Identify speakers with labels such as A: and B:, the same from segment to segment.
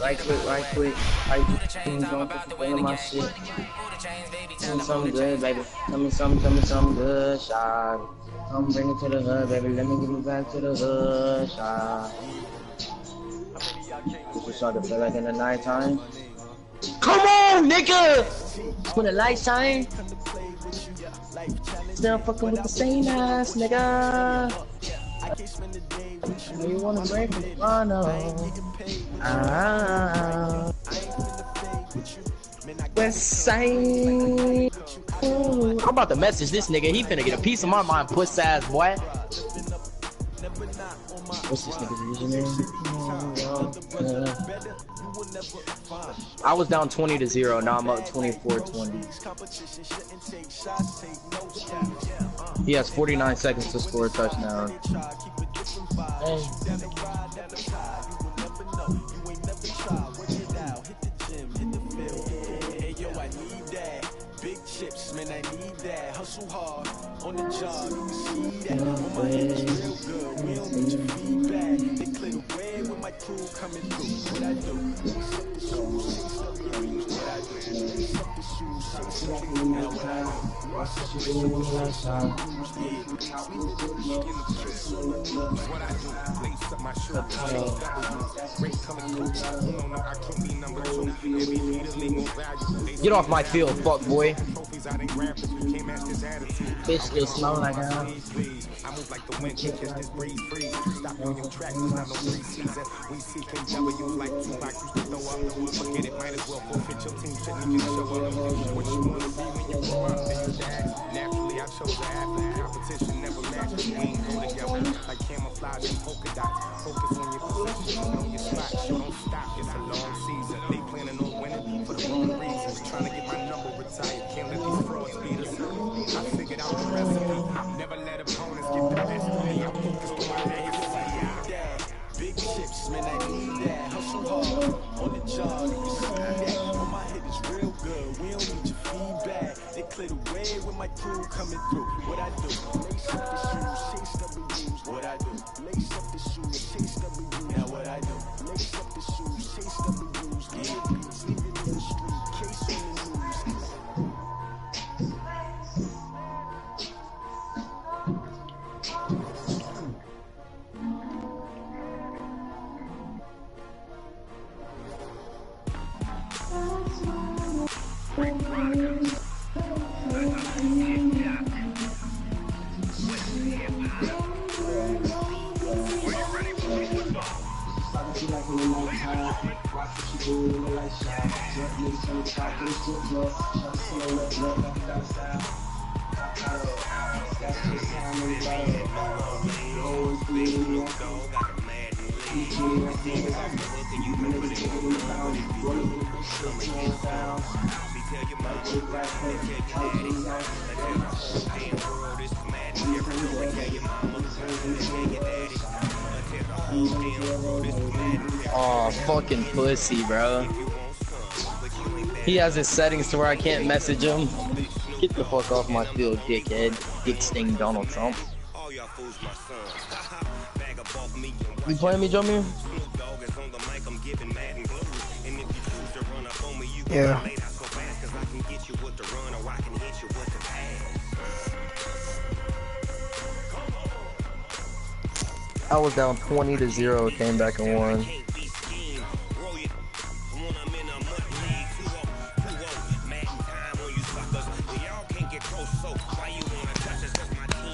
A: Right quick, right quick. I just don't feel my shit. Tell me something good, baby. Tell me something good, shawty. Come bring it to the hood, baby. Let me get me back to the hood, shawty. What you start to feel like in the nighttime? Come on, nigga! When the lights shine, still fucking with the same ass, nigga. You wanna break from Toronto? West Side. I'm about to message this nigga. He finna get a piece of my mind, puss ass boy. What's this nigga's username? I was down 20-0. Now I'm up 24-20. He has 49 seconds to score a touchdown. Hey.
B: Big chips, man, I need that. Hustle hard on the job. You can see that. On my head is real good. We don't need your feedback. They clear the way with my crew coming through. What I do? Lace up the shoes, lace up the shoes. What I do? Lace up the shoes, lace up the shoes. Now what I do? Lace up the shoes, lace up the
A: shoes. Get off my field, fuck boy. Bitch still smell like hell.
B: I move like the wind, catch this breeze free. Stop on your track, it's not no preseason. We CKW like Tupac used to throw up. Forget it, might as well forfeit your team. Shouldn't just show up. What you wanna be when you grow up, then you die. Naturally, I chose the athlete. Competition never matched. We ain't go together like camouflage and polka dots. Focus on your position, know your spot. You don't stop, it's a long season. They planning on winning for the wrong reasons. Trying to get my number retired. Can't let these frauds beat us. I figured out the recipe. Never let opponents get the best of me. I'm focused on my legacy. Big chips, man, I need that. Hustle hard on the job. You can see that. On my head is real good. We don't need your feedback. They clear the way with my crew coming through. What I do? Lace up the shoes, chase W's. What I do? Lace up the shoes, chase W's. Now what I do? Lace up the shoes, chase W's. Get beats, leave it in the street. Case on the news.
A: Oh, fucking pussy, bro. He has his settings to where I can't message him. Get the fuck off my field, dickhead. Dick sting Donald Trump. You playing me, Jummy?
C: Yeah.
A: I was down 20-0, came back and won.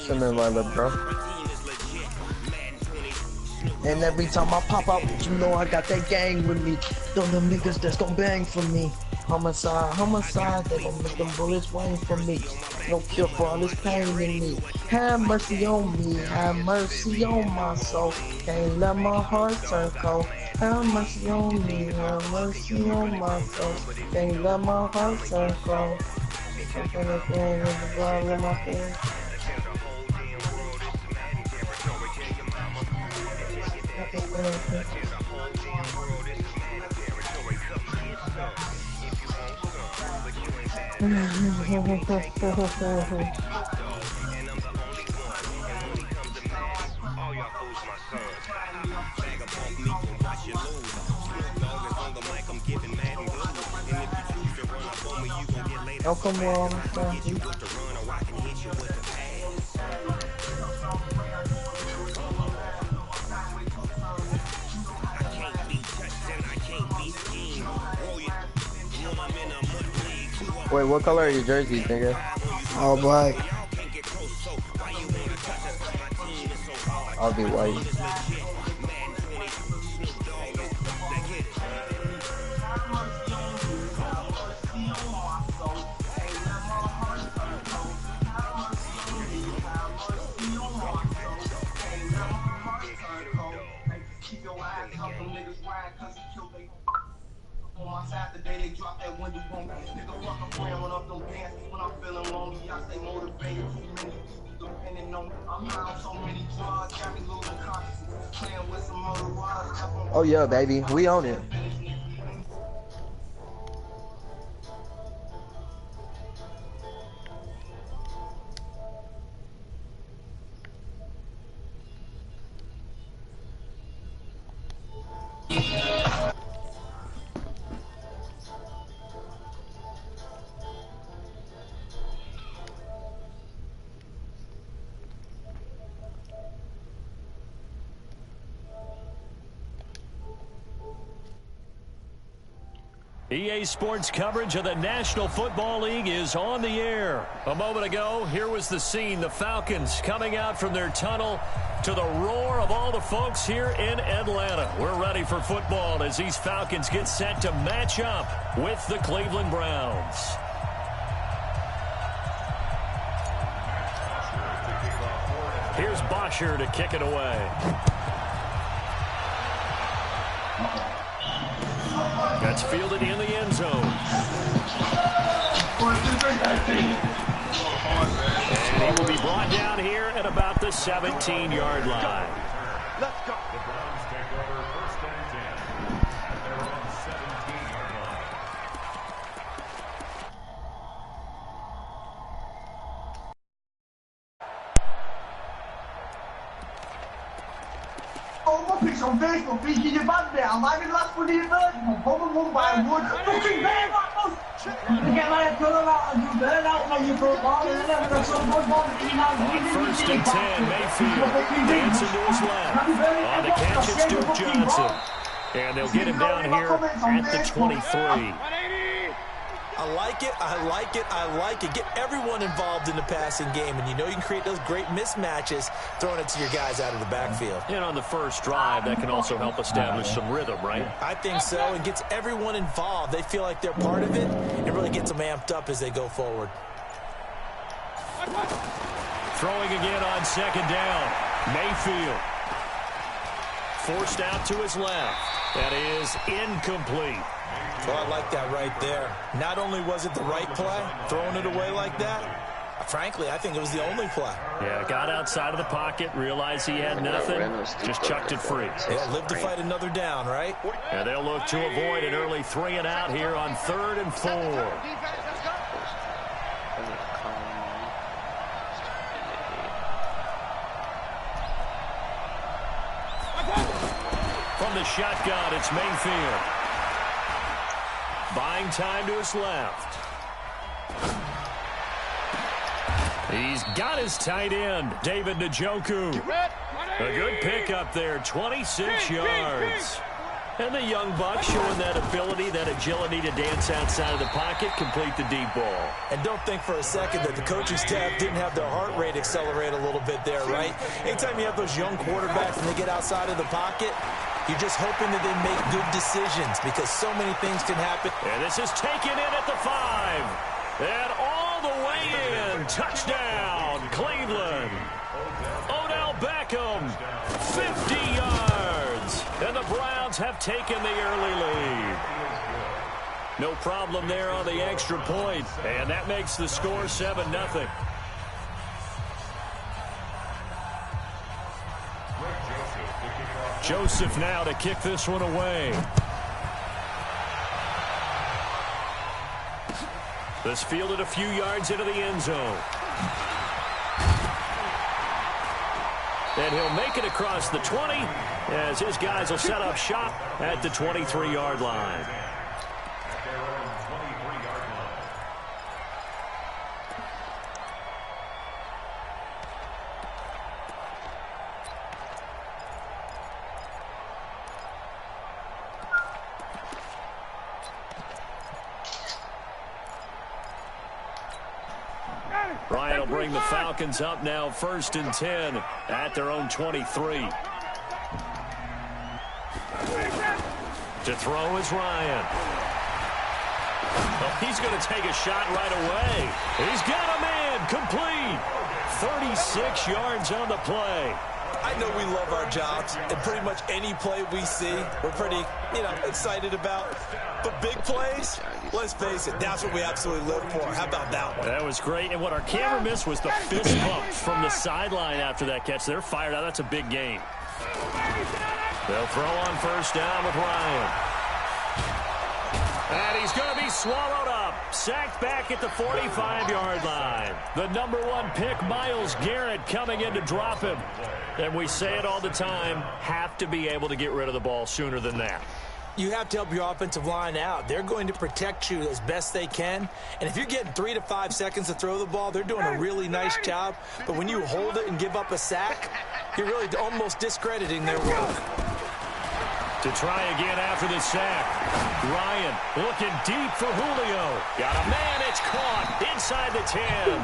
A: Send me my love, bro. And every time I pop out, you know I got that gang with me. Them niggas that's gon' bang for me. Homicide, they gon' make them bullets rain for me. No cure for all this pain in me. Have mercy on me, have mercy on my soul. Can't let my heart turn cold. Have mercy on me, have mercy on my soul. Can't let my heart turn cold. Everything is the bottom of my face. Oh, come on, Matthew. Wait, what color are your jerseys, nigga?
C: All black.
A: I'll be white.
B: On my side the day they drop that window on me. Nigga fuck around when up them pants. When I'm feeling lonely, I stay motivated. Too many people depending on me. I'm high on so many drugs, got me losing consciousness. Playing with some other rods.
A: Oh yeah, baby, we own it.
D: EA Sports coverage of the National Football League is on the air. A moment ago, here was the scene. The Falcons coming out from their tunnel to the roar of all the folks here in Atlanta. We're ready for football as these Falcons get set to match up with the Cleveland Browns. Here's Bosher to kick it away. That's fielded in the end zone. And he will be brought down here at about the 17-yard line.
B: Let's go.
E: The Browns take over first and 10. And they're on the 17-yard line.
F: Pick some Facebook, wie je band der, maar ik laat voor die beurt, kom bij woord, fucking bad, ik heb mij kunnen laten doen, maar je voetbal, en dan dat zo'n voetbal,
D: First and 10, Mayfield dancing to his left. On the catch, it's Duke Johnson. And they'll get him down here at the 23.
G: I like it, I like it, I like it. Get everyone involved in the passing game, and you know you can create those great mismatches throwing it to your guys out of the backfield.
D: And on the first drive, that can also help establish some rhythm, right?
G: I think so, and gets everyone involved. They feel like they're part of it, and really gets them amped up as they go forward.
D: Throwing again on second down. Mayfield. Forced out to his left. That is incomplete.
G: So I like that right there. Not only was it the right play, throwing it away like that, frankly, I think it was the only play.
D: Yeah, got outside of the pocket, realized he had nothing, just chucked it free.
G: Yeah, live to fight another down, right?
D: And they'll look to avoid an early 3 and out here on 3rd and 4. From the shotgun, it's Mayfield. Buying time to his left. He's got his tight end, David Njoku. A good pickup there, 26 yards. And the young buck showing that ability, that agility to dance outside of the pocket, complete the deep ball.
G: And don't think for a second that the coaching staff didn't have their heart rate accelerate a little bit there, right? Anytime you have those young quarterbacks and they get outside of the pocket, you're just hoping that they make good decisions because so many things can happen.
D: And this is taken in at the 5. And all the way in. Touchdown, Cleveland. Odell Beckham, 50 yards. And the Browns have taken the early lead. No problem there on the extra point. And that makes the score 7-0. Joseph now to kick this one away. This fielded a few yards into the end zone. And he'll make it across the 20 as his guys will set up shop at the 23-yard line. Ryan will bring the Falcons up now 1st and 10 at their own 23. To throw is Ryan. Well, he's going to take a shot right away. He's got a man complete. 36 yards on the play.
G: I know we love our jobs, and pretty much any play we see, we're pretty, excited about. But big plays, let's face it, that's what we absolutely live for. How about that one?
D: That was great, and what our camera missed was the fist bump from the sideline after that catch. They're fired out. That's a big gain. They'll throw on 1st down with Ryan. And he's going to be swallowed up. Sacked back at the 45-yard line. The #1 pick, Myles Garrett, coming in to drop him. And we say it all the time, have to be able to get rid of the ball sooner than that.
G: You have to help your offensive line out. They're going to protect you as best they can. And if you're getting 3 to 5 seconds to throw the ball, they're doing a really nice job. But when you hold it and give up a sack, you're really almost discrediting their work.
D: To try again after the sack. Ryan looking deep for Julio. Got a man, it's caught inside the 10.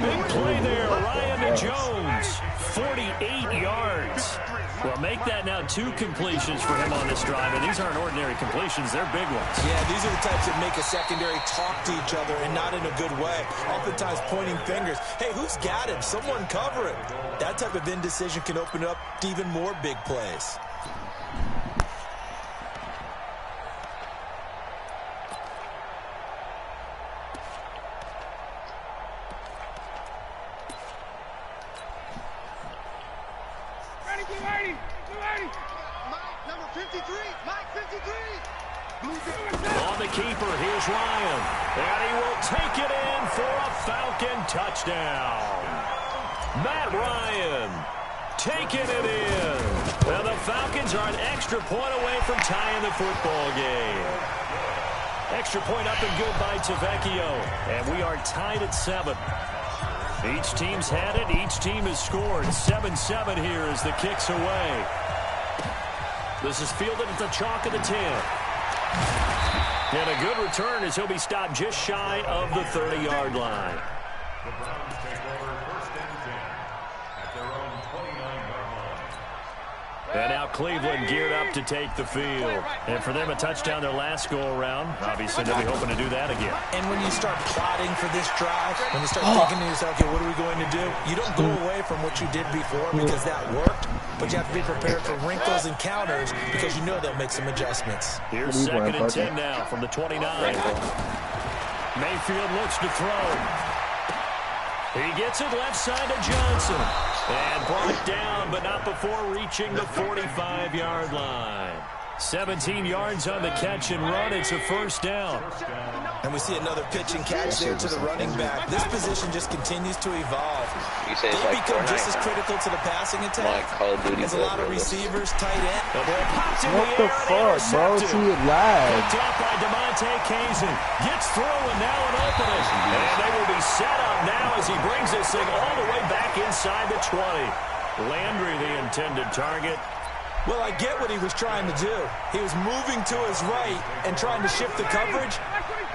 D: Big play there, Ryan to Jones. 48 yards. Well, make that now 2 completions for him on this drive, and these aren't ordinary completions, they're big ones.
G: Yeah, these are the types that make a secondary talk to each other, and not in a good way. Oftentimes pointing fingers. Hey, who's got him? Someone cover him. That type of indecision can open up to even more big plays.
D: On the keeper, here's Ryan. And he will take it in for a Falcon touchdown. Matt Ryan taking it in. Well, the Falcons are an extra point away from tying the football game. Extra point up and good by Tavecchio. And we are tied at 7. Each team's had it. Each team has scored. 7-7 here as the kick's away. This is fielded at the chalk of the 10. And a good return as he'll be stopped just shy of the 30-yard line.
E: The Browns take over 1st and 10 at their own 29-yard line.
D: And now Cleveland geared up to take the field. And for them, a touchdown their last go-around. Obviously, they'll be hoping to do that again.
G: And when you start plotting for this drive, when you start thinking to yourself, okay, what are we going to do? You don't go away from what you did before because that worked. But you have to be prepared for wrinkles and counters because you know they'll make some adjustments.
D: Here's 2nd and 10 now from the 29. Mayfield looks to throw. He gets it left side to Johnson. And brought down, but not before reaching the 45-yard line. 17 yards on the catch and run. It's a 1st down.
G: And we see another pitch and catch there to the running back. This position just continues to evolve. They become just as critical to the passing attack as a lot of receivers, tight end.
A: What the fuck, bro? See it live.
D: Picked up by DeMonte Kazin. Gets through and now an opening. And they will be set up now as he brings this thing all the way back inside the 20. Landry, the intended target.
G: Well, I get what he was trying to do. He was moving to his right and trying to shift the coverage,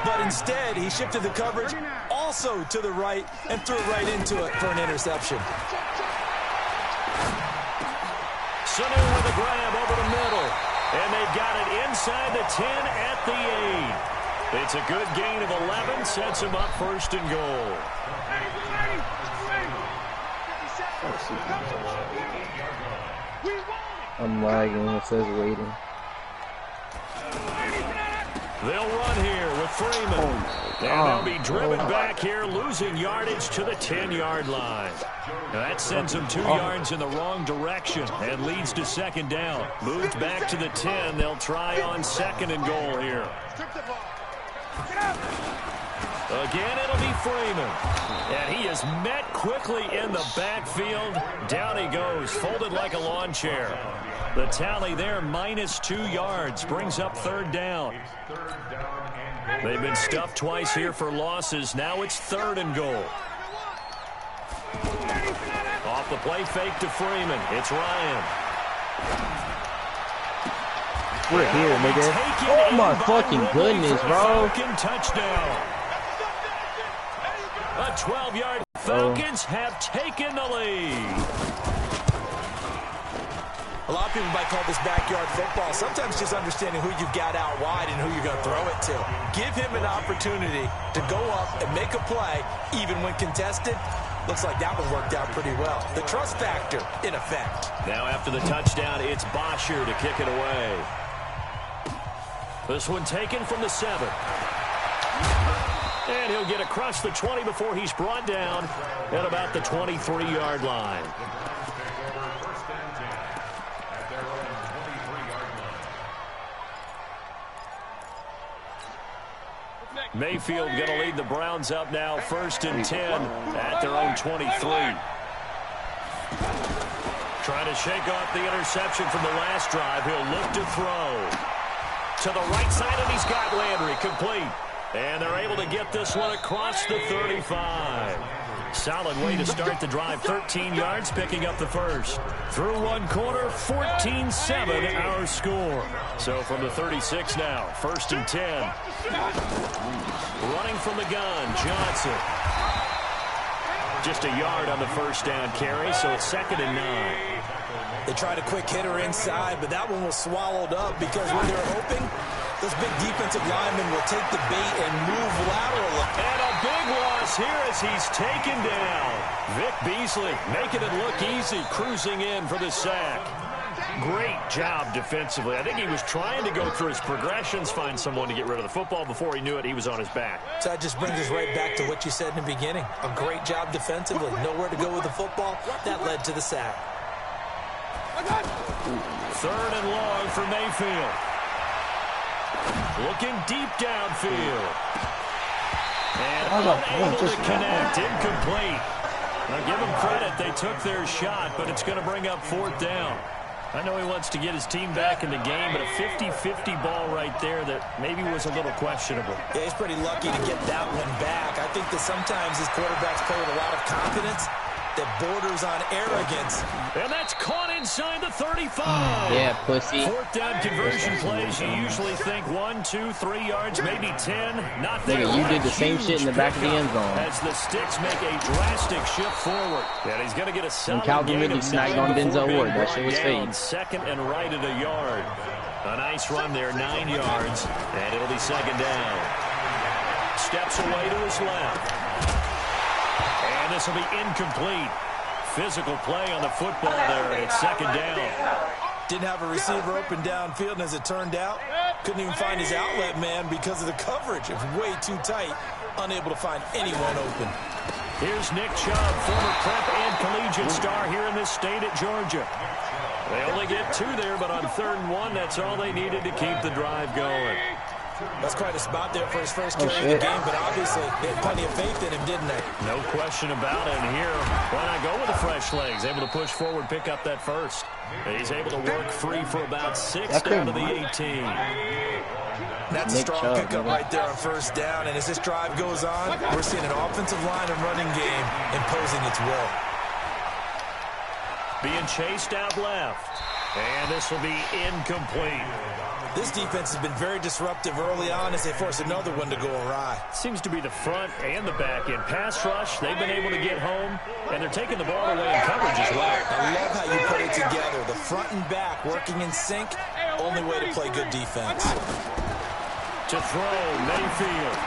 G: but instead he shifted the coverage also to the right and threw right into it for an interception.
D: Sanu with a grab over the middle, and they've got it inside the 10 at the 8. It's a good gain of 11, sets him up 1st and goal.
A: I'm lagging. It says waiting.
D: They'll run here with Freeman. And they'll be driven back here, losing yardage to the 10-yard line. Now that sends them 2 yards in the wrong direction and leads to 2nd down. Moved back to the 10. They'll try on 2nd and goal here. Again, it'll be Freeman. And he is met quickly in the backfield. Down he goes, folded like a lawn chair. The tally there, -2 yards, brings up 3rd down. They've been stuffed twice here for losses. Now it's 3rd and goal. Off the play fake to Freeman. It's Ryan.
A: We're here, nigga. Oh my fucking goodness, bro.
D: Touchdown. A 12-yard Falcons have taken the lead.
G: A lot of people might call this backyard football. Sometimes just understanding who you've got out wide and who you're going to throw it to. Give him an opportunity to go up and make a play, even when contested. Looks like that one worked out pretty well. The trust factor in effect.
D: Now after the touchdown, it's Bosher to kick it away. This one taken from the 7. And he'll get across the 20 before he's brought down at about the 23-yard line. Mayfield going to lead the Browns up now, 1st and 10 at their own 23. Trying to shake off the interception from the last drive. He'll look to throw. To the right side, and he's got Landry complete. And they're able to get this one across the 35. Solid way to start the drive. 13 yards, picking up the first. Through one quarter, 14-7 our score. So from the 36 now, 1st and 10. Running from the gun, Johnson. Just a yard on the first down carry, so it's 2nd and 9.
G: They tried a quick hitter inside, but that one was swallowed up because when they're hoping, those big defensive linemen will take the bait and move laterally.
D: And a big loss here as he's taken down. Vic Beasley making it look easy, cruising in for the sack. Great job defensively. I think he was trying to go through his progressions, find someone to get rid of the football. Before he knew it, he was on his back.
G: So that just brings us right back to what you said in the beginning. A great job defensively. Nowhere to go with the football. That led to the sack.
D: 3rd and long for Mayfield. Looking deep downfield. And unable to connect. Incomplete. Now give them credit. They took their shot, but it's going to bring up 4th down. I know he wants to get his team back in the game, but a 50-50 ball right there that maybe was a little questionable.
G: Yeah, he's pretty lucky to get that one back. I think that sometimes his quarterbacks play with a lot of confidence that borders on arrogance.
D: And that's caught inside the 35.
C: Yeah, pussy.
D: 4th down conversion plays. You usually think 1, 2, 3 yards, maybe 10. Not there.
C: Nigga, you did the same shit in the back of the end zone.
D: As the sticks make a drastic shift forward. And he's going to get a solid
C: Calvin Ridley snagged on Denzel Ward. That shit was fake.
D: 2nd and right at a yard. A nice run there, 9 yards. And it'll be 2nd down. Steps away to his left. And this will be incomplete. Physical play on the football there. It's 2nd down.
G: Didn't have a receiver open downfield, and as it turned out, couldn't even find his outlet man because of the coverage. It was way too tight. Unable to find anyone open.
D: Here's Nick Chubb, former prep and collegiate star here in this state at Georgia. They only get 2 there, but on 3rd and 1, that's all they needed to keep the drive going.
G: That's quite a spot there for his first carry of the game, but obviously they had plenty of faith in him, didn't they?
D: No question about it. And here, why not go with the fresh legs? Able to push forward, pick up that first. He's able to work free for about 6 down to the 18.
G: That's a strong pickup right there on 1st down. And as this drive goes on, we're seeing an offensive line and running game imposing its will.
D: Being chased out left. And this will be incomplete.
G: This defense has been very disruptive early on as they force another one to go awry.
D: Seems to be the front and the back end. Pass rush, they've been able to get home, and they're taking the ball away in coverage as well.
G: I love how you put it together. The front and back working in sync, only way to play good defense.
D: To throw, Mayfield.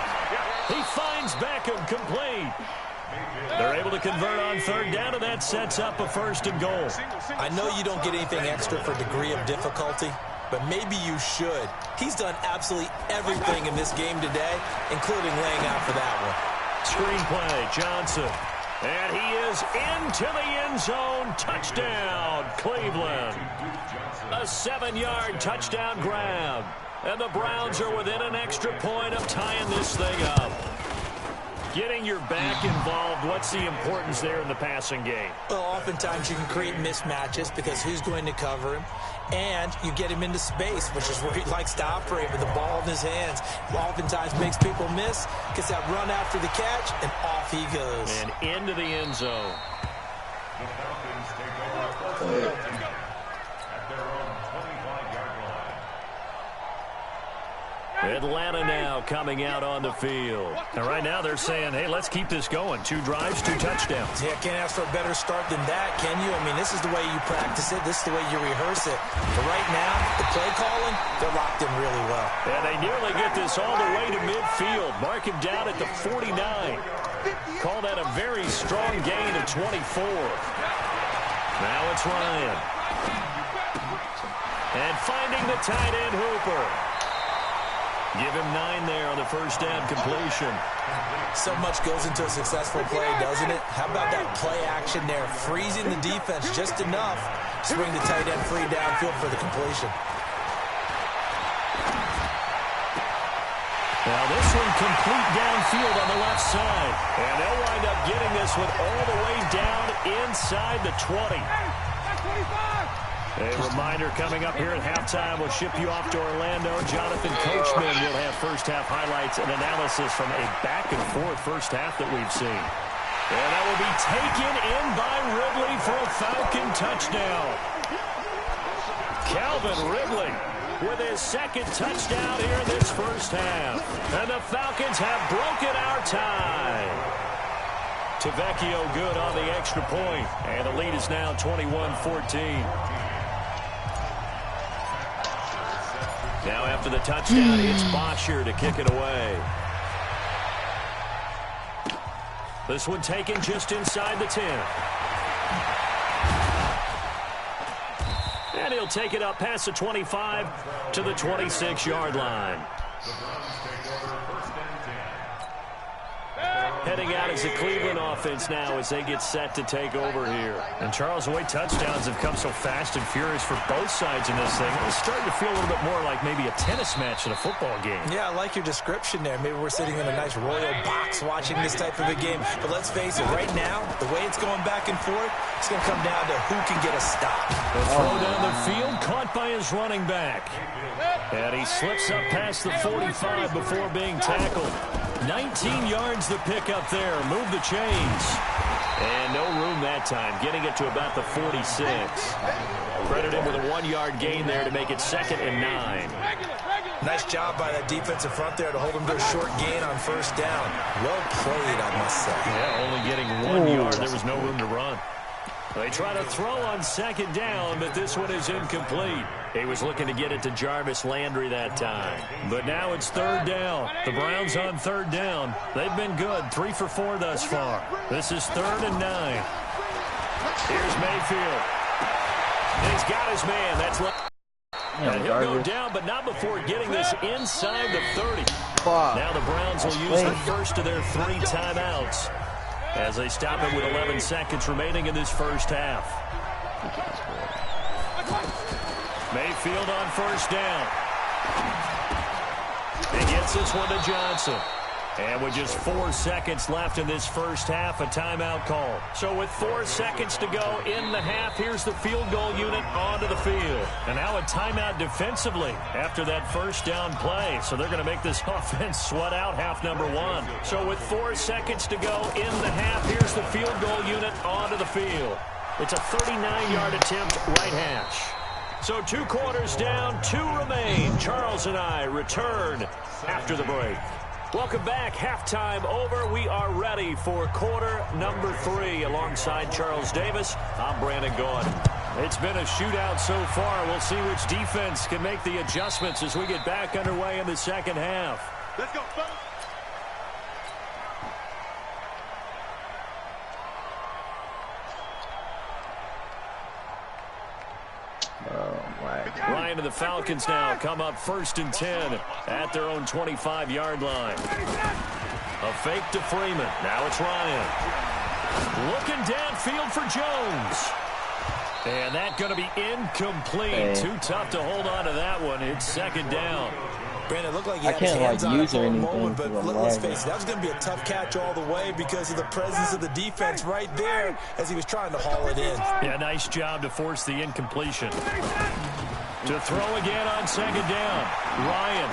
D: He finds Beckham complete. They're able to convert on 3rd down, and that sets up a 1st and goal.
G: I know you don't get anything extra for degree of difficulty, but maybe you should. He's done absolutely everything in this game today, including laying out for that one.
D: Screenplay, Johnson. And he is into the end zone. Touchdown, Cleveland. A 7-yard touchdown grab. And the Browns are within an extra point of tying this thing up. Getting your back involved, what's the importance there in the passing game?
G: Well, oftentimes you can create mismatches because who's going to cover him? And you get him into space, which is where he likes to operate with the ball in his hands. Oftentimes makes people miss, gets that run after the catch, and off he goes.
D: And into the end zone.
E: The Falcons take over at their own 25-yard line.
D: Atlanta now coming out on the field. And right now they're saying, hey, let's keep this going. 2 drives, 2 touchdowns.
G: Yeah, can't ask for a better start than that, can you? I mean, this is the way you practice it. This is the way you rehearse it. But right now, the play calling, they're locked in really well.
D: And they nearly get this all the way to midfield. Mark him down at the 49. Call that a very strong gain of 24. Now it's Ryan. And finding the tight end Hooper. Give him 9 there on the first down completion.
G: So much goes into a successful play, doesn't it? How about that play action there? Freezing the defense just enough to bring the tight end free downfield for the completion.
D: Now this one complete downfield on the left side. And they'll wind up getting this one all the way down inside the 20. A reminder coming up here at halftime. We'll ship you off to Orlando. Jonathan Coachman will have first-half highlights and analysis from a back-and-forth first half that we've seen. And that will be taken in by Ridley for a Falcon touchdown. Calvin Ridley with his second touchdown here in this first half. And the Falcons have broken our tie. Tavecchio good on the extra point. And the lead is now 21-14. Now after the touchdown, it's Bosher to kick it away. This one taken just inside the 10. And he'll take it up past the 25 to the 26-yard line. Heading out as the Cleveland offense now as they get set to take over here. And Charles, the way touchdowns have come so fast and furious for both sides in this thing, it's starting to feel a little bit more like maybe a tennis match in a football game.
G: Yeah, I like your description there. Maybe we're sitting in a nice royal box watching this type of a game. But let's face it, right now, the way it's going back and forth, it's going to come down to who can get a stop.
D: The throw down the field, caught by his running back. And he slips up past the 45 before being tackled. 19 yards the pick up there. Move the chains. And no room that time. Getting it to about the 46. Credit him with a 1-yard gain there to make it 2nd and 9.
G: Nice job by that defensive front there to hold him to a short gain on first down. Well played, I must say.
D: Yeah, only getting 1 yard. There was no room to run. They try to throw on 2nd down, but this one is incomplete. He was looking to get it to Jarvis Landry that time. But now it's 3rd down. The Browns on 3rd down. They've been good. 3 for 4 thus far. This is 3rd and 9. Here's Mayfield. He's got his man. That's what. And he'll go down, but not before getting this inside the 30. Now the Browns will use the first of their 3 timeouts as they stop it with 11 seconds remaining in this first half. Mayfield on first down. He gets this one to Johnson. And with just 4 seconds left in this first half, a timeout call. So with 4 seconds to go in the half, here's the field goal unit onto the field. And now a timeout defensively after that first down play. So they're going to make this offense sweat out half number 1. So with 4 seconds to go in the half, here's the field goal unit onto the field. It's a 39-yard attempt right hash. So 2 quarters down, 2 remain. Charles and I return after the break. Welcome back. Halftime over. We are ready for quarter number 3. Alongside Charles Davis, I'm Brandon Gordon. It's been a shootout so far. We'll see which defense can make the adjustments as we get back underway in the second half.
E: Let's go, folks.
D: Ryan and the Falcons now come up 1st and 10 at their own 25-yard line. A fake to Freeman. Now it's Ryan. Looking downfield for Jones. And that's going to be incomplete. Too tough to hold on to that one. It's 2nd down.
G: Brandon, it looked like he had his hands on it for a moment, but let's face it, that was going to be a tough catch all the way because of the presence of the defense right there as he was trying to haul it in.
D: Yeah, nice job to force the incompletion. To throw again on 2nd down. Ryan.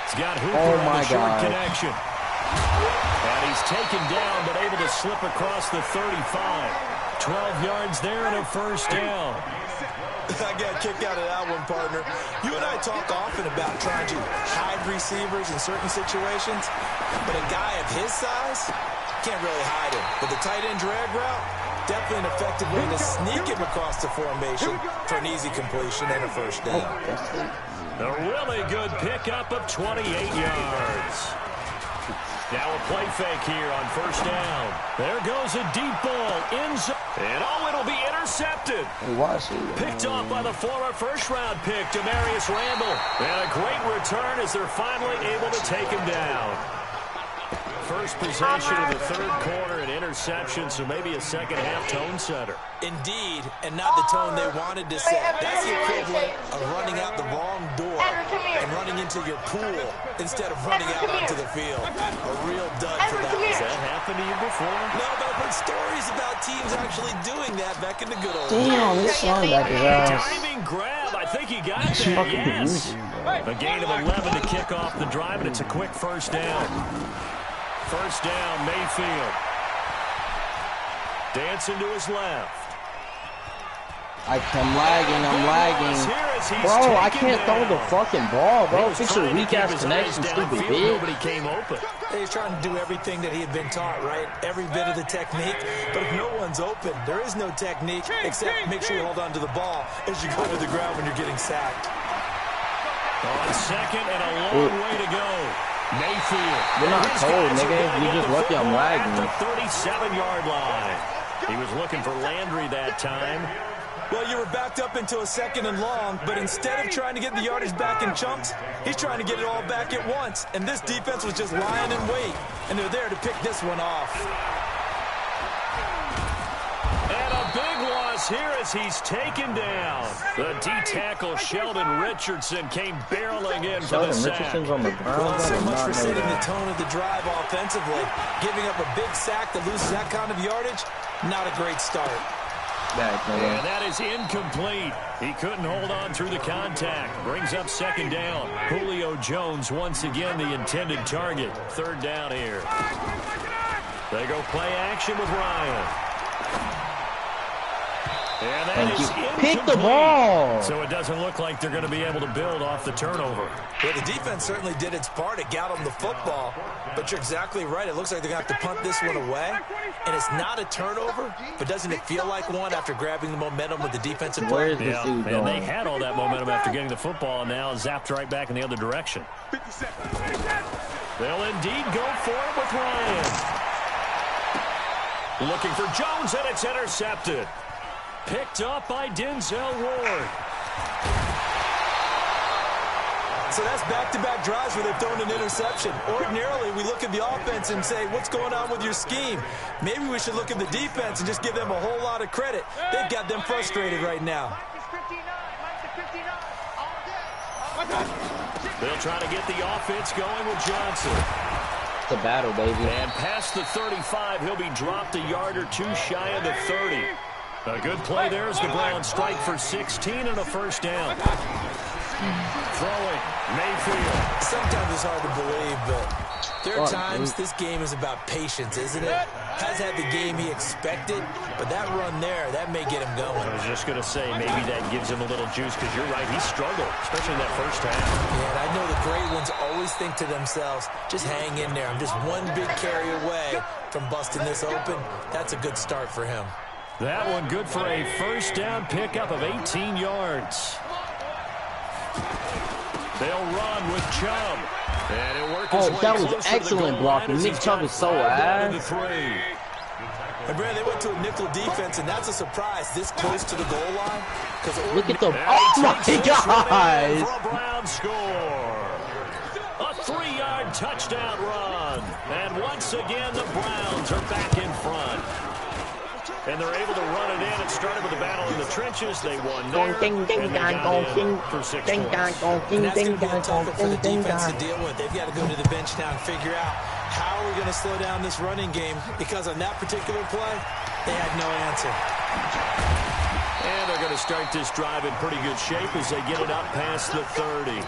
D: He's got Hooper on the short connection. And he's taken down but able to slip across the 35. 12 yards there and a first down.
G: I got kicked out of that one, partner. You and I talk often about trying to hide receivers in certain situations, but a guy of his size can't really hide him. But the tight end drag route, definitely an effective way to sneak him across the formation for an easy completion and a first down.
D: A really good pickup of 28 yards. Now a play fake here on first down. There goes a deep ball in zone. And it'll be intercepted. Picked off by the former first-round pick, Demarius Randall. And a great return as they're finally able to take him down. First possession of the third quarter, an interception, so maybe a second-half tone setter.
G: Indeed, and not the tone they wanted to set. That's the equivalent of running out the wrong door and running into your pool instead of running out onto the field. A real dud for that.
D: Has that happened to you before?
G: No, but I've heard stories about teams actually doing that back in the good old
A: Damn, this linebacker's ass.
D: Diving grab. I think he got that, yes. A gain of 11 to kick off the drive, and it's a quick first down. First down, Mayfield. Dancing to his left.
A: I'm lagging. Bro, I can't throw the fucking ball, bro. Fix your weak-ass connection, stupid bitch.
D: Nobody came open.
G: He's trying to do everything that he had been taught, right? Every bit of the technique. But if no one's open, there is no technique except make sure you hold on to the ball as you go to the ground when you're getting sacked.
D: On second and a long way to go. Mayfield.
A: You're not cold, nigga. You just lucky I'm lagging.
D: At the 37-yard line. He was looking for Landry that time.
G: Well, you were backed up into a second and long, but instead of trying to get the yardage back in chunks, he's trying to get it all back at once. And this defense was just lying in wait, and they're there to pick this one off.
D: And a big loss here as he's taken down. The D-tackle Sheldon Richardson came barreling in for the sack.
A: Richardson's on the ground.
G: Well, so much for setting the tone of the drive offensively. Giving up a big sack that loses that kind of yardage, not a great start.
D: And that is incomplete. He couldn't hold on through the contact. Brings up second down. Julio Jones once again the intended target. Third down here. They go play action with Ryan. And that is incomplete.
A: Pick the ball.
D: So it doesn't look like they're going to be able to build off the turnover.
G: Well, the defense certainly did its part. It got them the football. But you're exactly right. It looks like they're going to have to punt this one away. And it's not a turnover, but doesn't it feel like one after grabbing the momentum with the defensive play?
A: Yeah,
D: and they had all that momentum after getting the football, and now zapped right back in the other direction. They'll indeed go for it with Ryan. Looking for Jones, and it's intercepted. Picked up by Denzel Ward.
G: So that's back-to-back drives where they've thrown an interception. Ordinarily, we look at the offense and say, what's going on with your scheme? Maybe we should look at the defense and just give them a whole lot of credit. They've got them frustrated right now.
D: They'll try to get the offense going with Johnson.
A: It's a battle, baby.
D: And past the 35, he'll be dropped a yard or two shy of the 30. A good play there as the Browns strike for 16 and a first down. Throwing, Mayfield.
G: Sometimes it's hard to believe, but there are times this game is about patience, isn't it? Has had the game he expected, but that run there, that may get him going.
D: I was just going to say, maybe that gives him a little juice, because you're right, he struggled, especially in that first half.
G: Yeah, and I know the great ones always think to themselves, just hang in there. I'm just one big carry away from busting this open. That's a good start for him.
D: That one good for a first down pickup of 18 yards. They'll run with Chubb. And it worked his way
A: that was
D: closer
A: excellent blocking. Nick Chubb is so ass.
G: And Brad, they went to a nickel defense, and that's a surprise this close to the goal line.
A: Look at them. Oh, my God.
D: For a Brown score. A 3-yard touchdown run. And once again, the Browns are back in front. And they're able to run it in. It started with a battle in the trenches. They won there. And they got in for 6 points.
G: And that's going to be tougher for the defense to deal with. They've got to go to the bench now and figure out how are we going to slow down this running game, because on that particular play, they had no answer.
D: And they're going to start this drive in pretty good shape as they get it up past the 30.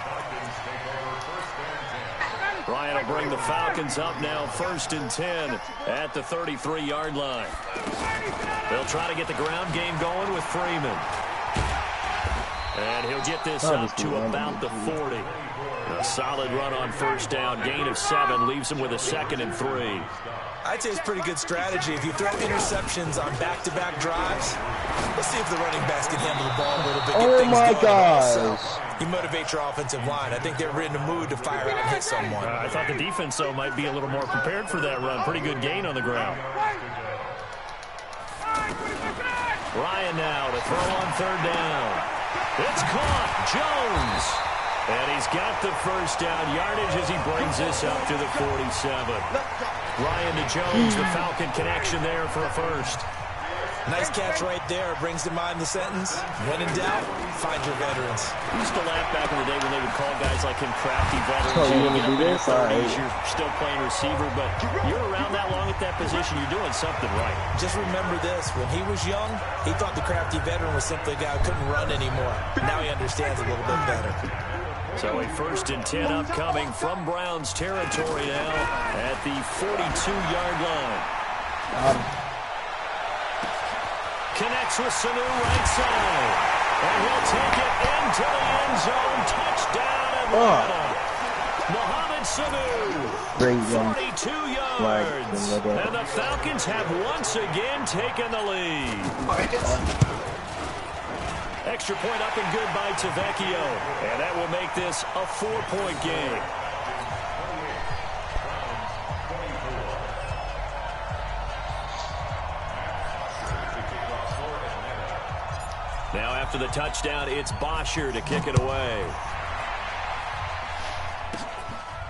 D: Ryan will bring the Falcons up now 1st and 10 at the 33-yard line. They'll try to get the ground game going with Freeman. And he'll get this up to about the 40. A solid run on first down. Gain of 7 leaves him with a 2nd and 3.
G: I'd say it's pretty good strategy. If you throw interceptions on back-to-back drives, let's see if the running backs can handle the ball a little bit.
A: Oh my gosh.
G: You motivate your offensive line. I think they're in the mood to fire out and hit someone.
D: I thought the defense, though, might be a little more prepared for that run. Pretty good gain on the ground. Ryan now to throw on 3rd down. It's caught. Jones. And he's got the first down yardage as he brings this up to the 47. Ryan to Jones, the Falcon connection there for a first.
G: Nice catch right there. Brings to mind the sentence, when in doubt, find your veterans.
D: We used to laugh back in the day when they would call guys like him crafty veterans.
A: Oh, you want to do this? All right.
D: You're still playing receiver, but you're around that long at that position. You're doing something right.
G: Just remember this. When he was young, he thought the crafty veteran was simply a guy who couldn't run anymore. Now he understands a little bit better.
D: So a 1st and 10 upcoming from Browns territory now at the 42-yard line. Connects with Sanu right side. And he'll take it into the end zone. Touchdown Atlanta. Mohamed Sanu, 42 yards. And the Falcons have once again taken the lead. Extra point up and good by Tavecchio. And that will make this a 4-point game. Now after the touchdown, it's Bosher to kick it away.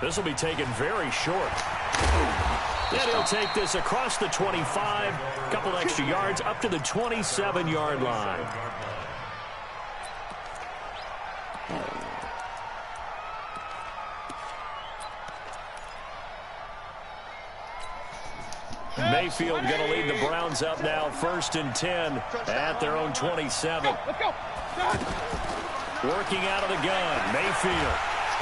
D: This will be taken very short. And he'll take this across the 25, a couple extra yards up to the 27-yard line. Mayfield going to lead the Browns up now, 1st and 10 at their own 27. Working out of the gun, Mayfield.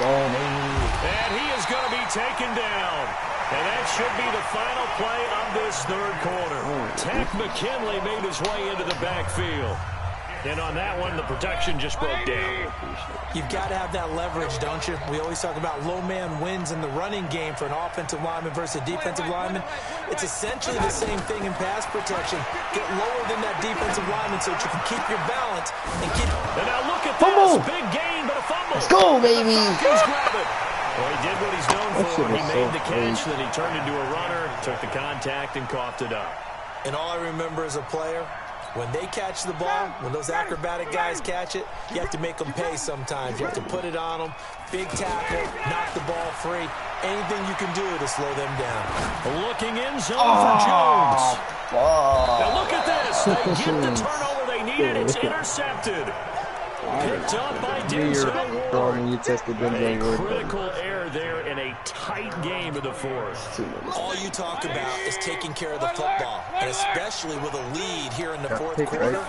D: And he is going to be taken down. And that should be the final play of this 3rd quarter. Takk McKinley made his way into the backfield. And on that one, the protection just broke down.
G: You've got to have that leverage, don't you? We always talk about low man wins in the running game for an offensive lineman versus a defensive lineman. It's essentially the same thing in pass protection. Get lower than that defensive lineman so that you can keep your balance and keep...
D: And now look at this. Big gain, but a fumble.
A: Let's go, baby.
D: He's grabbing. Well, he did what he's known for. He made the catch, then he turned into a runner, took the contact, and coughed it up.
G: And all I remember as a player, when they catch the ball, when those acrobatic guys catch it, you have to make them pay sometimes. You have to put it on them, big tackle, knock the ball free. Anything you can do to slow them down.
D: Looking in zone for Jones. Now look at this. They get the turnover they needed. It's intercepted. Picked up by Denzel Ward. A critical error there in a tight game of the 4th.
G: All you talk about is taking care of the football, and especially with a lead here in the 4th quarter,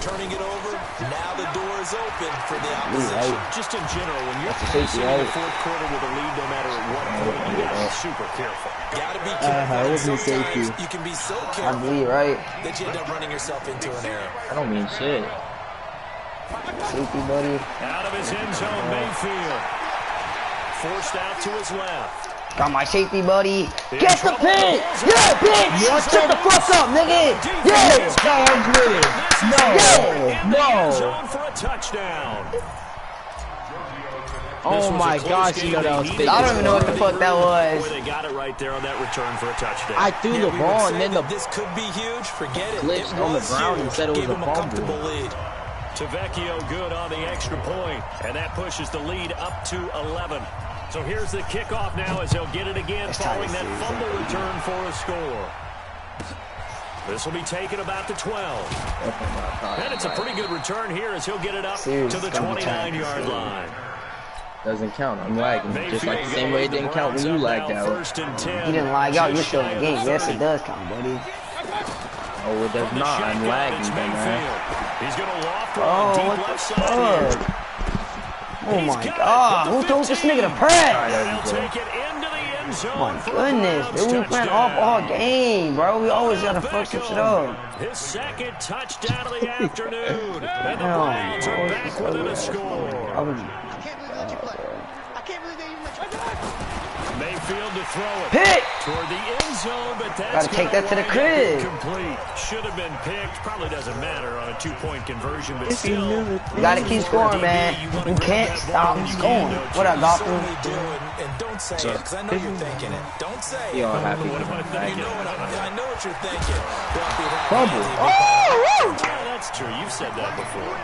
G: turning it over, now the door is open for the opposition.
D: Just in general, when you're facing in the 4th quarter with a lead, no matter what point, you got to be super careful.
G: Got to be careful. Sometimes you can be so careful that you end up running yourself into an error.
A: I don't mean shit. Safety, buddy.
D: Out of his end zone, Mayfield. Forced out to his left.
A: Got my safety, buddy. Get the pin! Yeah, bitch! Shut the fuck up, nigga! Yeah! No!
D: For a touchdown.
C: Oh my gosh, you know that was big.
A: I don't even know what the fuck that was.
D: They got it right there on that return for a touchdown.
C: I threw the ball and then the
G: this could be huge. Forget it.
C: Glitched on the ground and said it was a
G: comfortable lead.
D: Tavecchio good on the extra point, and that pushes the lead up to 11. So here's the kickoff now as they'll get it again following that fumble return for a score. This will be taken about the 12. And it's a pretty good return here as he'll get it up to the 29-yard line.
C: Doesn't count. I'm lagging. Just like the same way it didn't count when you lagged out.
A: You didn't lag out. You're still in the game. Yes, it does count, buddy.
C: Oh, it does not. I'm lagging, man.
D: He's going to loft on deep left side here.
A: Oh my God! Who told this nigga to press?
D: He'll take it into the end zone for a
H: Goodness,
D: Browns
H: dude, we playing off all game, bro. We always gotta fuck some shit up.
D: His second touchdown of the afternoon. And the
H: Hell,
D: Browns are back within a score. Mayfield to throw it.
H: Pick!
D: Toward the end zone, but that's
H: Gotta take that to the crib.
D: Complete. Should have been picked. Probably doesn't matter on a 2-point conversion, but still.
H: You gotta keep scoring, man. You can't stop scoring. What up,
G: You
H: Doctor?
G: certainly do, and don't say it, because I know you're thinking it. Don't say it.
C: You all happy?
G: You know what you're thinking.
H: Fumble.
D: Yeah, that's true. You've said that before.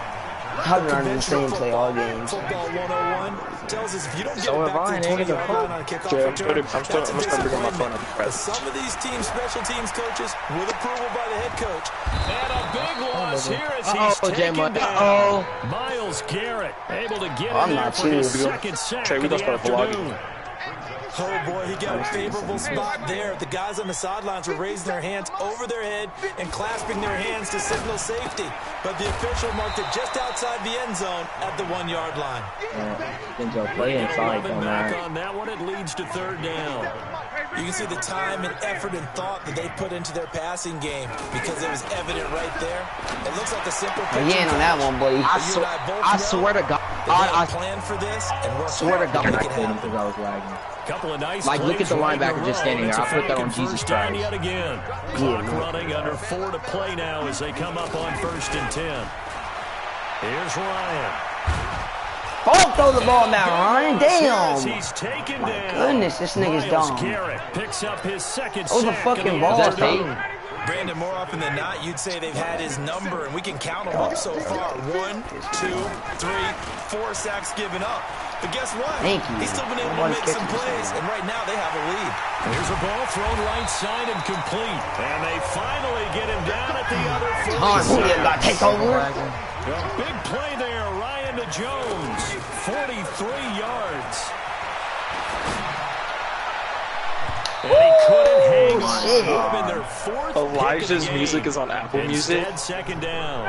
H: I've been running the same play all games.
G: Football 101 tells us if you don't get
C: So
G: it
C: have
G: back
C: I,
G: to the
C: nigga,
G: 20-yard
C: the
G: line on a kickoff return, that's a disappointment. But some of these teams, special teams coaches, with approval by the head coach.
D: And a big loss here as he's taken down. Myles Garrett able to get in there for his second sack of the afternoon.
G: Oh boy, he got a favorable spot there. The guys on the sidelines were raising their hands over their head and clasping their hands to signal safety. But the official marked it just outside the end zone at the 1-yard line.
C: Play inside on
D: Back
C: that.
D: on that one, it leads to third down.
G: You can see the time and effort and thought that they put into their passing game because it was evident right there. It looks like a simple
H: You ain't on that one, buddy.
A: I swear to God.
G: I planned for this and worked
A: swear to God.
C: I couldn't because I was lagging.
D: Couple of nice
C: Like, look at the
D: plays
C: linebacker
D: right in a
C: just
D: row.
C: standing
D: It's
C: there.
D: a
C: I'll put that on
D: Falcon
C: Jesus
D: first down
C: Christ.
D: yet again. Clock running under 4 to play now as they come up on 1st and 10. Here's Ryan.
H: Oh, throw the ball now, Ryan.
D: Yes,
H: Damn.
D: he's taken
H: My
D: down.
H: goodness, this nigga's
D: Myles
H: dumb.
D: Garrett picks up his second
H: That was a
D: sack
H: fucking
D: of the
H: ball.
D: afternoon.
G: Brandon, more often than not, you'd say they've had his number, and we can count them up so far. 1, 2, 3, 4 sacks given up. But guess what?
H: Thank you.
G: He's still been able to make some plays, and right now they have a lead.
D: Here's a ball thrown right side and complete. And they finally get him down at the other 40.
H: Booyah got take over.
D: A big play there, Ryan to Jones. 43 yards. And he couldn't hang on. In their fourth
I: Elijah's music is on Apple Music.
D: Instead, second down.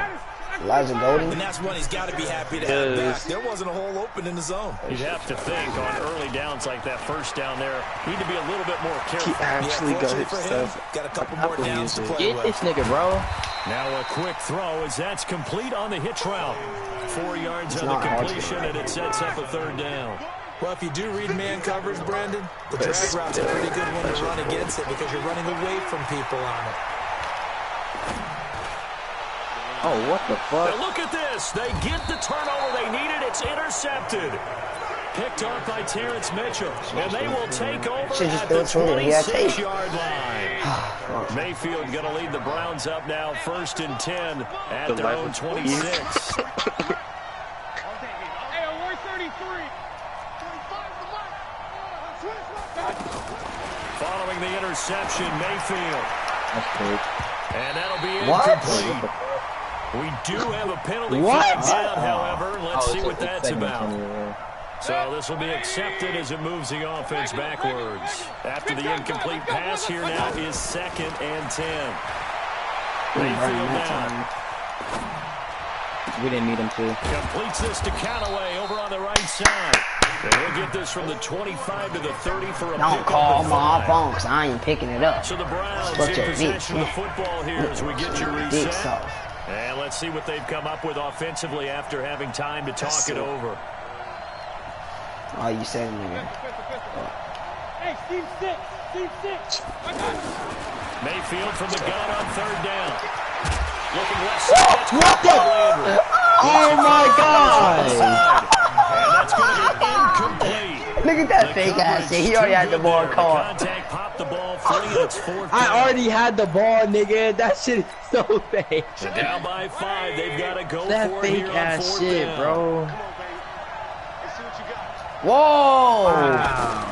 H: Elijah Golden.
G: And that's one he's got to be happy to have back. There wasn't a hole open in the zone.
D: You'd have to think on early downs like that first down there, need to be a little bit more careful.
I: He actually got
G: Fortunately for him,
I: stuff.
G: got a couple more downs to play
C: Get
G: with.
C: this nigga, bro.
D: Now a quick throw as that's complete on the hitch route. 4 yards on the completion, and it sets up a third down.
G: Well, if you do read man coverage, Brandon, the drag route's a pretty good one to run against it because you're running away from people on it.
C: Oh, what the fuck?
D: Now look at this. They get the turnover they needed. It's intercepted. Picked off by Terrence Mitchell. And they will take over at the 26-yard line. Mayfield going to lead the Browns up now 1st and 10 at their own 26. Following the interception, Mayfield.
C: That's big.
D: And that'll be incomplete. We do have a penalty flag down, however. Let's see what that's about. So this will be accepted as it moves the offense backwards. After the incomplete pass, here now is 2nd and 10. Mayfield now.
C: We didn't need him to.
D: Completes this to Callaway over on the right side. And he'll get this from the 25 to the 30 for a
H: Don't
D: pick
H: call
D: up
H: my
D: 5.
H: phone, cause I ain't picking it up.
D: So the Browns
H: Fuck
D: in
H: your
D: possession
H: bitch.
D: of the football here as we get you
H: Dick
D: reset.
H: sauce.
D: And let's see what they've come up with offensively after having time to talk it over.
H: Oh, you said nigga.
J: Hey, Steve 6. Steve 6.
D: Mayfield from the gun on 3rd down. Looking left side.
H: What the? Oh my God!
D: And that's going to be incomplete.
H: Look at that fake ass shit. He already had the ball caught.
D: Contact popped the ball free, and it's 4th down.
A: I already had the ball, nigga. That shit is so fake.
D: Down by 5. They've got to go
A: That
D: for it
A: fake
D: here on
A: ass
D: 4th
A: shit,
D: down.
A: bro.
H: Whoa!
A: Wow.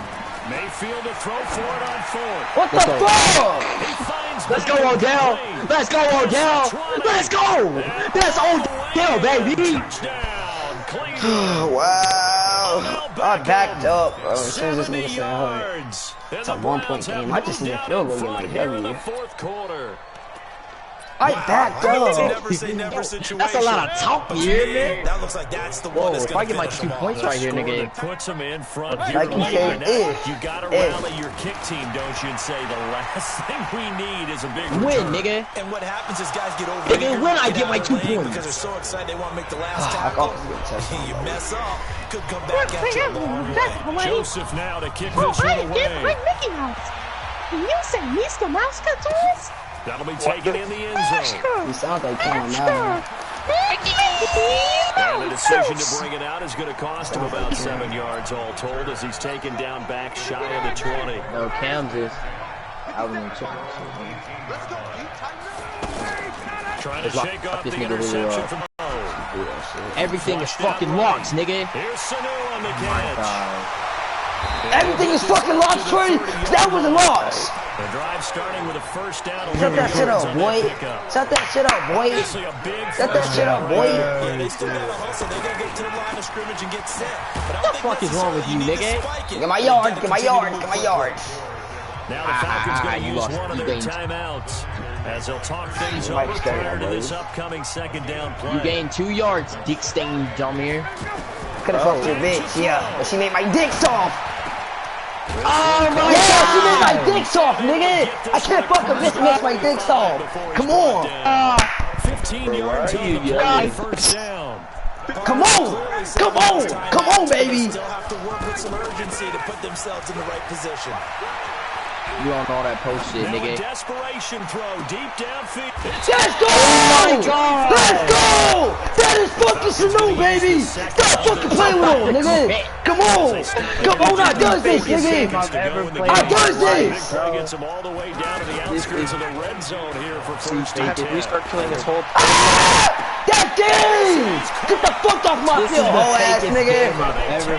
D: Mayfield to throw for it on 4th.
H: What the fuck?
D: He finds
A: Let's go, Odell. Let's go, Odell. Let's go. That's Odell, baby.
D: Touchdown, Cleveland.
H: Wow. I backed up, bro. As soon as this
D: 70
H: nigga said, "Hold it."
D: yards.
H: It's a 1-point game. I just need a field goal to get my W.
D: Fourth quarter.
H: I backed
G: It's a
H: up.
G: never say never situation.
C: That's a lot of talk here, man.
G: That looks like that's the
C: Whoa,
G: one that's
C: if
G: going
C: I
G: to
C: get my
G: finish
C: 2
G: them
C: points
G: off.
C: right here,
D: Score
C: nigga.
D: that puts them in front.
H: Like
D: You're
H: you said,
D: leading.
H: if.
D: You got to rally your kick team, don't you, and say the last thing we need is a big
C: Win,
D: return.
C: nigga.
G: And what happens is guys get over
C: Nigga, when I get my 2 points.
G: because they're so excited they want to make the last
H: I
G: tackle.
H: got to get
G: You mess up, could come back at you a long way.
D: Joseph now to kick this one away.
J: Mickey Mouse. Can you say Mr. Mouse to us?
D: That'll be taken in the end zone.
H: You sound like come on now.
D: And the decision to bring it out is going to cost him about 7 yards all told as he's taken down back shy of the 20.
C: No, Kansas. I was in chicken.
D: Trying to shake off the
C: this nigga
D: interception
C: really
D: from
C: Everything is fucking locked, nigga.
D: Here's Sanu on the
C: My
D: catch.
C: God.
H: Everything is fucking locked, Trey. That wasn't lost.
D: The drive starting with a first down.
H: Shut that shit up, boy. Shut that shit up, boy.
D: Obviously a big
H: Shut that shit up, boy.
G: Yeah, they still got to hustle. They got to get to the line of scrimmage and get set. But I don't
C: What the fuck is wrong with you, nigga?
H: Get my yard, get my yard, get my yard.
D: Now the Falcons going to
C: you
D: use
C: lost
D: one of
C: two
D: their
C: games.
D: timeouts as they'll talk things
H: You might
D: over
H: stay
D: prior to
H: on,
D: this
H: buddy.
D: upcoming second down play.
C: You gained 2 yards, dick stain dumb here.
H: Could've fucked your bitch, yeah. But she made my dick soft.
C: Oh my
H: Yeah, she made my dick soft, nigga. I can't fucking miss my dick soft. Come on.
D: 15 yards on the play, first down.
H: Come on. Come on. Come on, baby.
G: Still have to work with some urgency to put themselves in the right position.
C: You on all that post shit,
D: Now a
C: nigga.
D: desperation throw deep downfield.
H: Let's go! Let's go! That is fucking Sanu, baby! Stop fucking playing with him, nigga! Come on! Come on, I does this, nigga! I does this!
D: Big play gets him all the way down to the outskirts of the red zone here for first and
I: Did we
D: 10.
I: start killing this whole
H: That game! Get the fuck off my field, hoe ass nigga!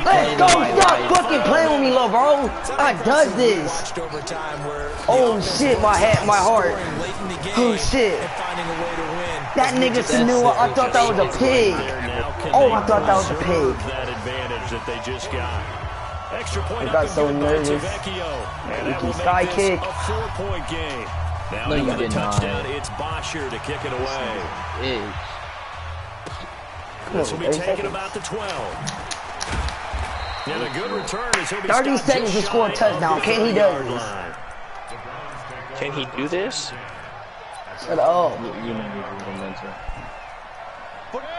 H: Let's go! Stop fucking playing with me, little bro! I does this!
G: Watched over time where
H: Oh shit, my head, my heart.
G: late in the game
H: Oh shit.
G: and finding a way to win.
H: That nigga Sanu, I thought that was a pig. Oh, I thought that was a pig.
D: That advantage that they just got. Extra point
H: I got
D: up
H: so
D: and good by
H: nervous.
D: Tavecchio. And that
H: Ricky
D: will
H: Sky
D: make this
H: kick.
D: a 4-point game. Now
C: No, you
D: after the
C: did not.
D: touchdown, it's Bosher to kick it away.
C: Bitch.
D: This will be
H: 30
D: taken
H: seconds.
D: about the 12. And a good return as he'll be
H: 30
D: stopped
H: seconds to
D: just
H: score a
D: shy
H: touchdown.
D: of the
H: Can he do
D: 30-yard
H: this?
D: line.
I: Can he do this?
H: Shut up.
C: You know you're a little mental.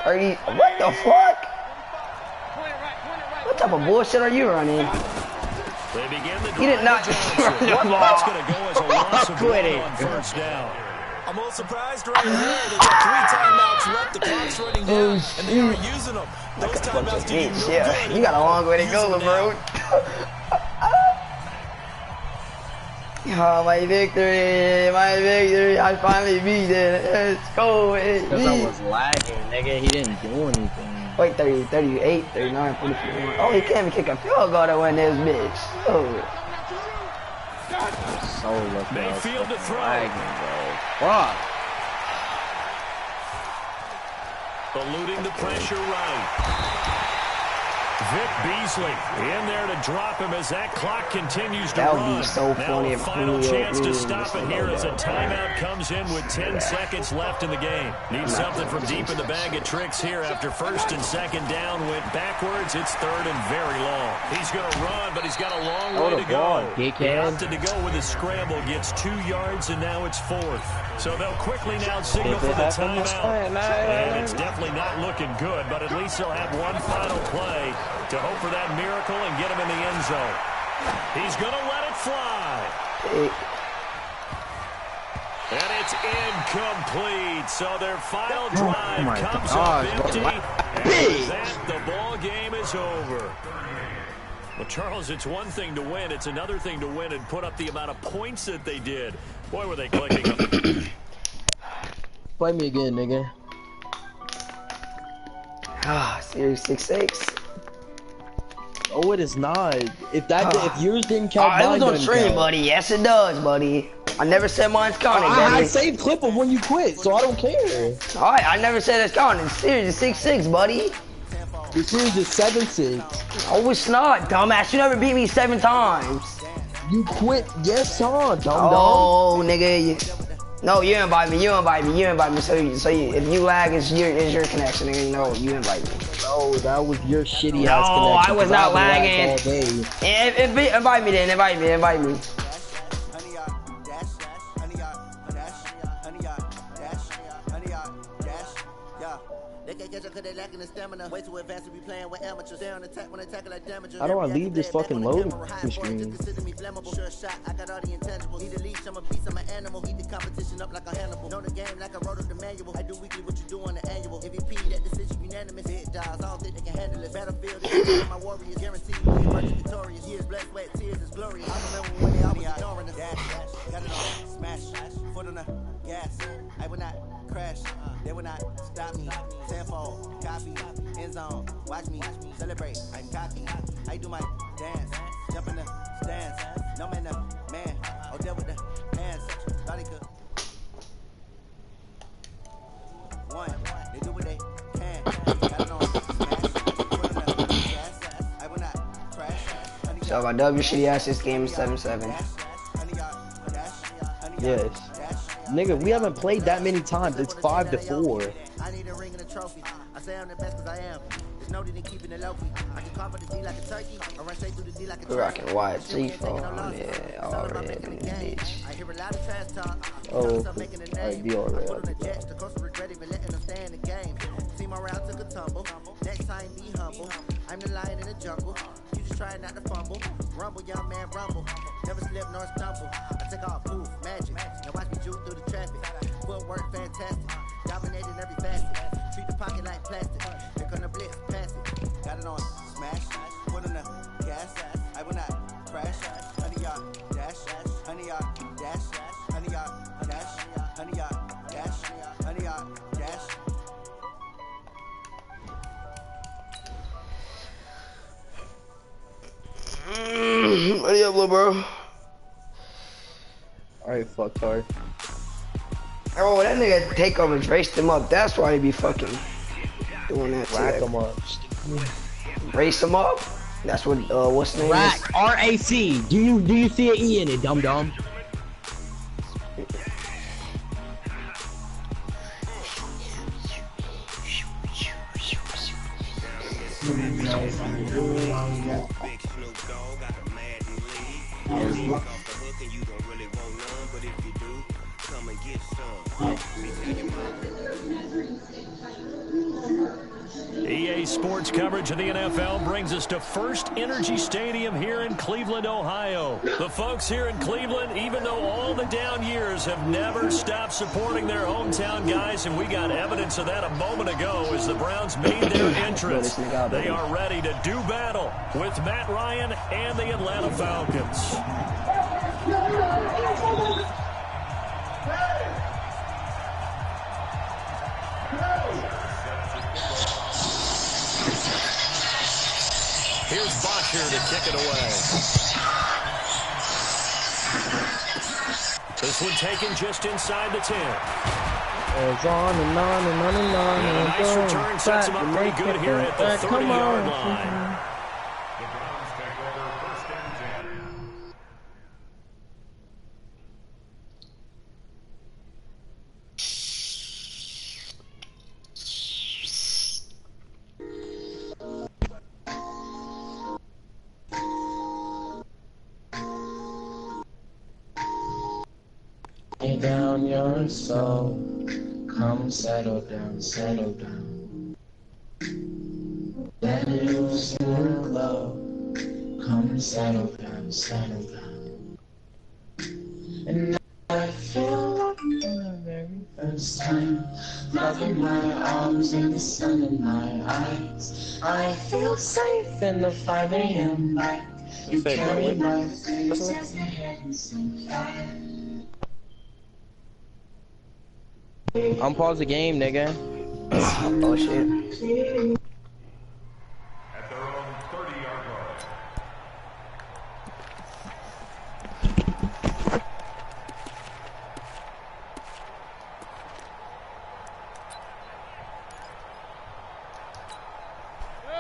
H: 30. What the fuck? What type of bullshit are you running?
D: They begin the
H: He did not
D: drive
H: just
D: with
H: run the
D: Johnson.
H: ball.
D: That's going to go as a loss of
H: Quit
D: one
H: it.
D: on first down.
G: I'm a little surprised right here. They got 3 timeouts left. The clock's running down, and they aren't using them. Those timeouts do you
H: Bitch,
G: no
H: yeah.
G: good.
H: You got a long way to go,
G: Use them
H: bro. Oh, my victory, my victory. I finally beat it. Let's go,
C: Because I
H: baby.
C: was lagging, nigga. He didn't do anything.
H: Wait, 30, 38, 39, 44. Oh, he can't even kick a field goal to win this bitch. Oh.
C: So lucky.
D: Mayfield to throw.
C: Lagging, bro. Fuck.
D: Eluding the pressure right. Vic Beasley in there to drop him as that clock continues to
H: That would
D: run.
H: be so
D: Now
H: funny
D: a
H: if
D: final
H: Julio
D: chance to
H: Jones
D: stop it
H: was
D: here
H: like
D: as a
H: that.
D: timeout comes in with 10 seconds left in the game. Need something from deep in the bag of tricks here after first and second down went backwards. It's third and very long. He's going to run, but he's got a long way to go. He opted to go with a scramble, gets 2 yards, and now it's fourth. So they'll quickly now signal for the timeout. And it's definitely not looking good, but at least they'll have one final play to hope for that miracle and get him in the end zone. He's going to let it fly. And it's incomplete. So their final drive comes up empty. And with that, the ball game is over. Well, Charles, it's one thing to win. It's another thing to win and put up the amount of points that they did. Boy, were they clicking.
C: Play me again, nigga.
H: Ah, Series 6-6.
C: Oh, it is not. If yours didn't count,
H: Oh, it was
C: mine
H: on
C: doesn't
H: stream,
C: count.
H: buddy. Yes, it does, buddy. I never said mine's counting,
C: I
H: baby.
C: saved clip of when you quit, so I don't care.
H: Alright, I never said it's counting. Series 6-6, buddy.
C: Your series is 7-6.
H: Oh, it's not, dumbass. You never beat me 7 times.
C: You quit, yes, huh, dumb dumb.
H: Oh, nigga. No, you invite me. You invite me. You invite me. So if you lag, it's your connection. Nigga. No, you invite me.
C: Oh, that was your shitty
H: No,
C: ass connection.
H: I was not lagging.
C: All day.
H: Invite me then. Invite me. Invite me.
C: How do I leave this fucking loading screen?
B: I will not crash, they will not stop me. Tenfold, copy, end zone, watch me celebrate. I'm cocky, I do my dance, jump in the stands. No man, no man, oh there with the hands. Thought he could. One, they do what they can. Got it on smash, put on the gas. I will not crash.
H: So my W shitty ass this game is 7-7.
C: Yes. Nigga, we haven't played that many times. It's 5-4.
B: I need a ring and a trophy. I say I'm the best because I am. There's no need in keeping it low key. I can carve the D like a turkey. I run straight through the D like a turkey.
H: We're rocking wide C4 yeah, already in this bitch.
B: I hear a lot of trash talk.
C: Oh, I'd be alright.
B: Put on the jets, the coast regret even letting them stay in the game. See my route took a tumble. Next time be humble. I'm the lion in the jungle. You just try not to fumble. Rumble, young man, rumble. Never slip nor stumble. I take off, poof, magic. Now watch me juke through the traffic. Footwork fantastic. Dominating every facet. Treat the pocket like plastic. Here come the blitz, pass it. Got it on smash. Put on the gas. I will not crash. Honey y'all dash. Honey y'all dash. Honey y'all dash. Honey y'all dash. Honey y'all dash.
H: Ready up, little bro.
C: Alright, fucktard.
H: Oh, that nigga take him and race them up. That's why he be fucking doing that.
C: Rack them up.
H: Race them up? That's what, what's the name
C: Rack.
H: is?
C: R-A-C. Do you see an E in it, dum-dum?
D: EA Sports coverage of the NFL brings us to First Energy Stadium here in Cleveland, Ohio. The folks here in Cleveland, even though all the down years, have never stopped supporting their hometown guys, and we got evidence of that a moment ago as the Browns made their entrance. They are ready to do battle with Matt Ryan and the Atlanta Falcons. Here's Bosher to kick it away. This one taken just inside the 10.
C: It's on and on and on and on.
D: And a nice return sets him up pretty good here at the 30-yard line.
E: The Browns take over first and 10.
K: Lay down your soul, come settle down, settle down. Let loose your glow, come settle down, settle down. And I feel like for the very first time, love in my arms and the sun in my eyes. I feel safe in the 5 a.m. light. You carry my face as the heavens sink high.
C: Unpause the game, nigga.
H: Oh shit.
E: At their own 30-yard line.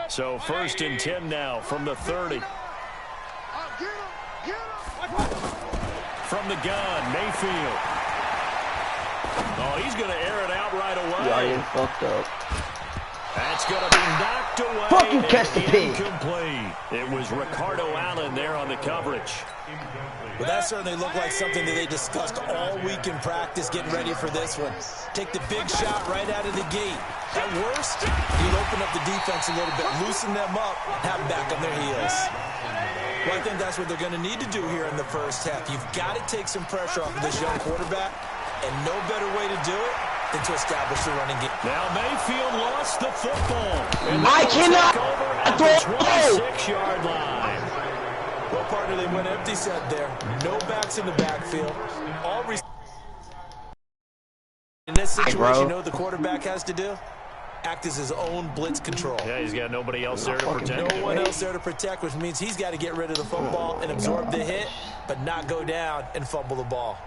D: So first and 10 now from the 30. From the gun, Mayfield. Oh, he's going to air it out right away.
H: You already fucked up.
D: That's going to be knocked away.
H: Fucking catch the pig.
D: Incomplete. It was Ricardo Allen there on the coverage.
G: Well, that certainly looked like something that they discussed all week in practice, getting ready for this one. Take the big shot right out of the gate. At worst, you'll open up the defense a little bit, loosen them up, have them back on their heels. Well, I think that's what they're going to need to do here in the first half. You've got to take some pressure off of this young quarterback, and no better way to do it than to establish the running game.
D: Now Mayfield lost the football. And
H: I cannot
D: at the 26-yard line.
G: Well, partner, they went empty set there. No backs in the backfield. All in this situation, you know what the quarterback has to do? Act as his own blitz control.
D: Yeah, he's got nobody else there to protect.
G: No one else there to protect, which means he's got to get rid of the football and absorb the hit, but not go down and fumble the ball.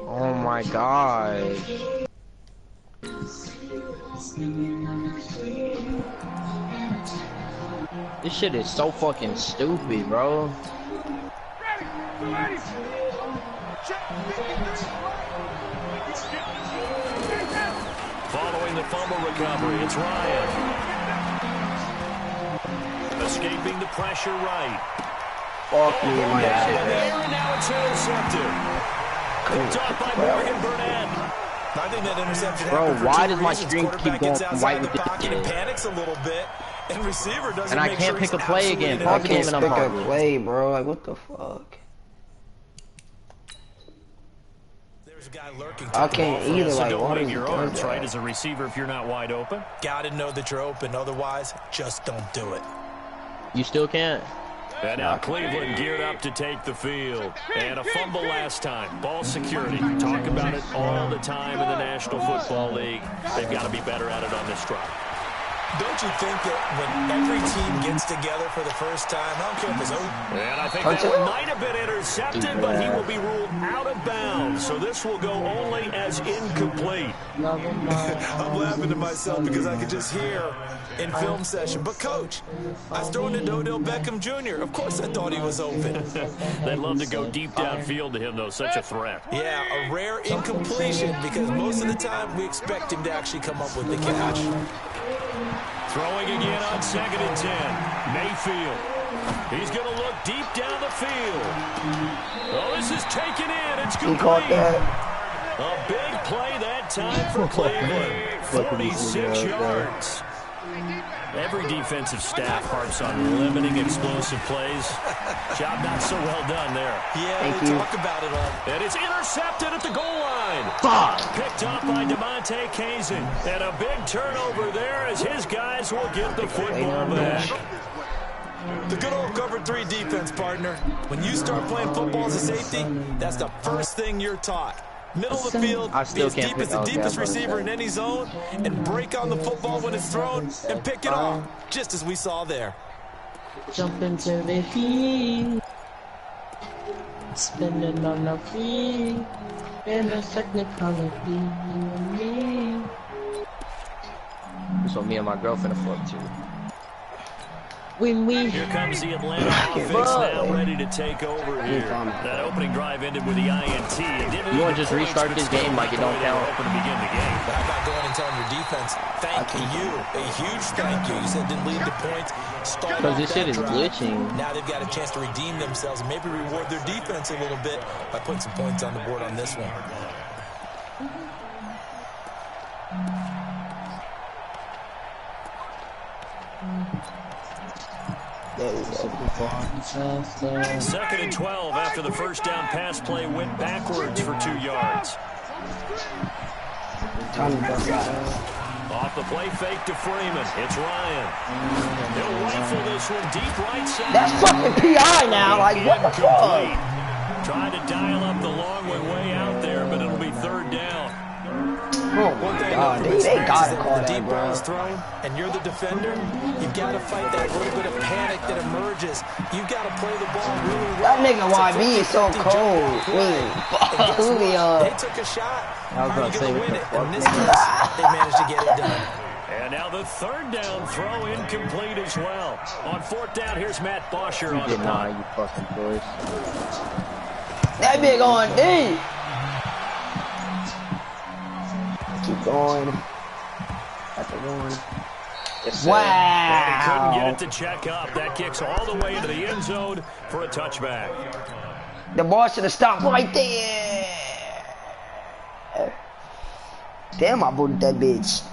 C: Oh my God. This shit is so fucking stupid, bro.
D: Following the fumble recovery, it's Ryan. Escaping the pressure right.
H: Fuck me in my ass.
D: And now it's intercepted. Picked up by Morgan Burnett.
G: I think that interception
C: Bro,
G: why
C: does my screen keep going white with this
G: pocket and panics a little bit, and receiver doesn't.
C: And I can't pick a play again.
H: I can't pick a play, bro. Like, what the fuck?
G: There's a guy lurking.
H: I can't either. Like,
D: don't
H: what
D: wave
H: is
D: your arms right as a receiver if you're not wide open.
G: Got to know that you're open. Otherwise, just don't do it.
C: You still can't.
D: And now Cleveland geared up to take the field. And a fumble last time. Ball security. Talk about it all the time in the National Football League. They've got to be better at it on this drive.
G: Don't you think that when every team gets together for the first time, I don't care if it's over.
D: And I think that one might have been intercepted, but he will be ruled out of bounds. So this will go only as incomplete.
G: I'm laughing to myself because I could just hear in film session. But, Coach, I was throwing it to Odell Beckham Jr. Of course I thought he was open.
D: They'd love to go deep downfield to him, though. Such a threat.
G: Yeah, a rare incompletion because most of the time we expect him to actually come up with the catch.
D: Throwing again on 2nd and 10. Mayfield. He's going to look deep down the field. Oh, this is taken in. It's complete. A big play that time for Cleveland. 46 yards. Every defensive staff harps on limiting explosive plays. Job not so well done there.
G: Yeah, they talk about it all.
D: And it's intercepted at the goal line.
H: Fuck.
D: Picked up by DeMonte Kazin. And a big turnover there as his guys will get the football back.
G: The good old cover 3 defense, partner. When you start playing football as a safety, that's the first thing you're taught. Middle of the field, be as deep as the deepest receiver in any zone, and break on the football when it's thrown, and pick it off, just as we saw there.
K: Jump into the heat, spinning on the feet, in a technicality, me.
C: So me and my girlfriend are fucked too.
D: Here comes the Atlanta offense now ready to take over here. That opening drive ended with the INT.
C: You want to just restart this game like it don't count?
D: Open to begin the game.
G: How about going and telling your defense, thank you, a huge thank you. You said didn't lead to points.
C: Because this shit is glitching.
G: Now they've got a chance to redeem themselves and maybe reward their defense a little bit by putting some points on the board on this one.
D: Second and 12 after the first down pass play went backwards for 2 yards. Off the play fake to Freeman. It's Ryan. He'll rifle this one deep right side.
H: That's fucking PI now. Like, what the fuck?
D: Trying to dial up the long way out there, but it'll be 3rd down.
H: Oh my God, they gotta call
G: the deep
H: that,
G: ball
H: bro.
G: is thrown, and you're the defender. You've got to fight that little bit of panic that emerges. You've got to play the ball really well.
H: That nigga YB is so cold.
G: They took a shot. How are you going to win it? In this case, they managed to get it done.
D: And now the 3rd down throw incomplete as well. On 4th down, here's Matt Bosher on the punt.
C: You fucking boys.
H: That big on D. Going. At the one.
C: Yes,
H: Wow.
D: And he couldn't get it to check up. That kicks all the way into the end zone for a touchback.
H: The ball should have stopped right there. Damn, I booted that bitch.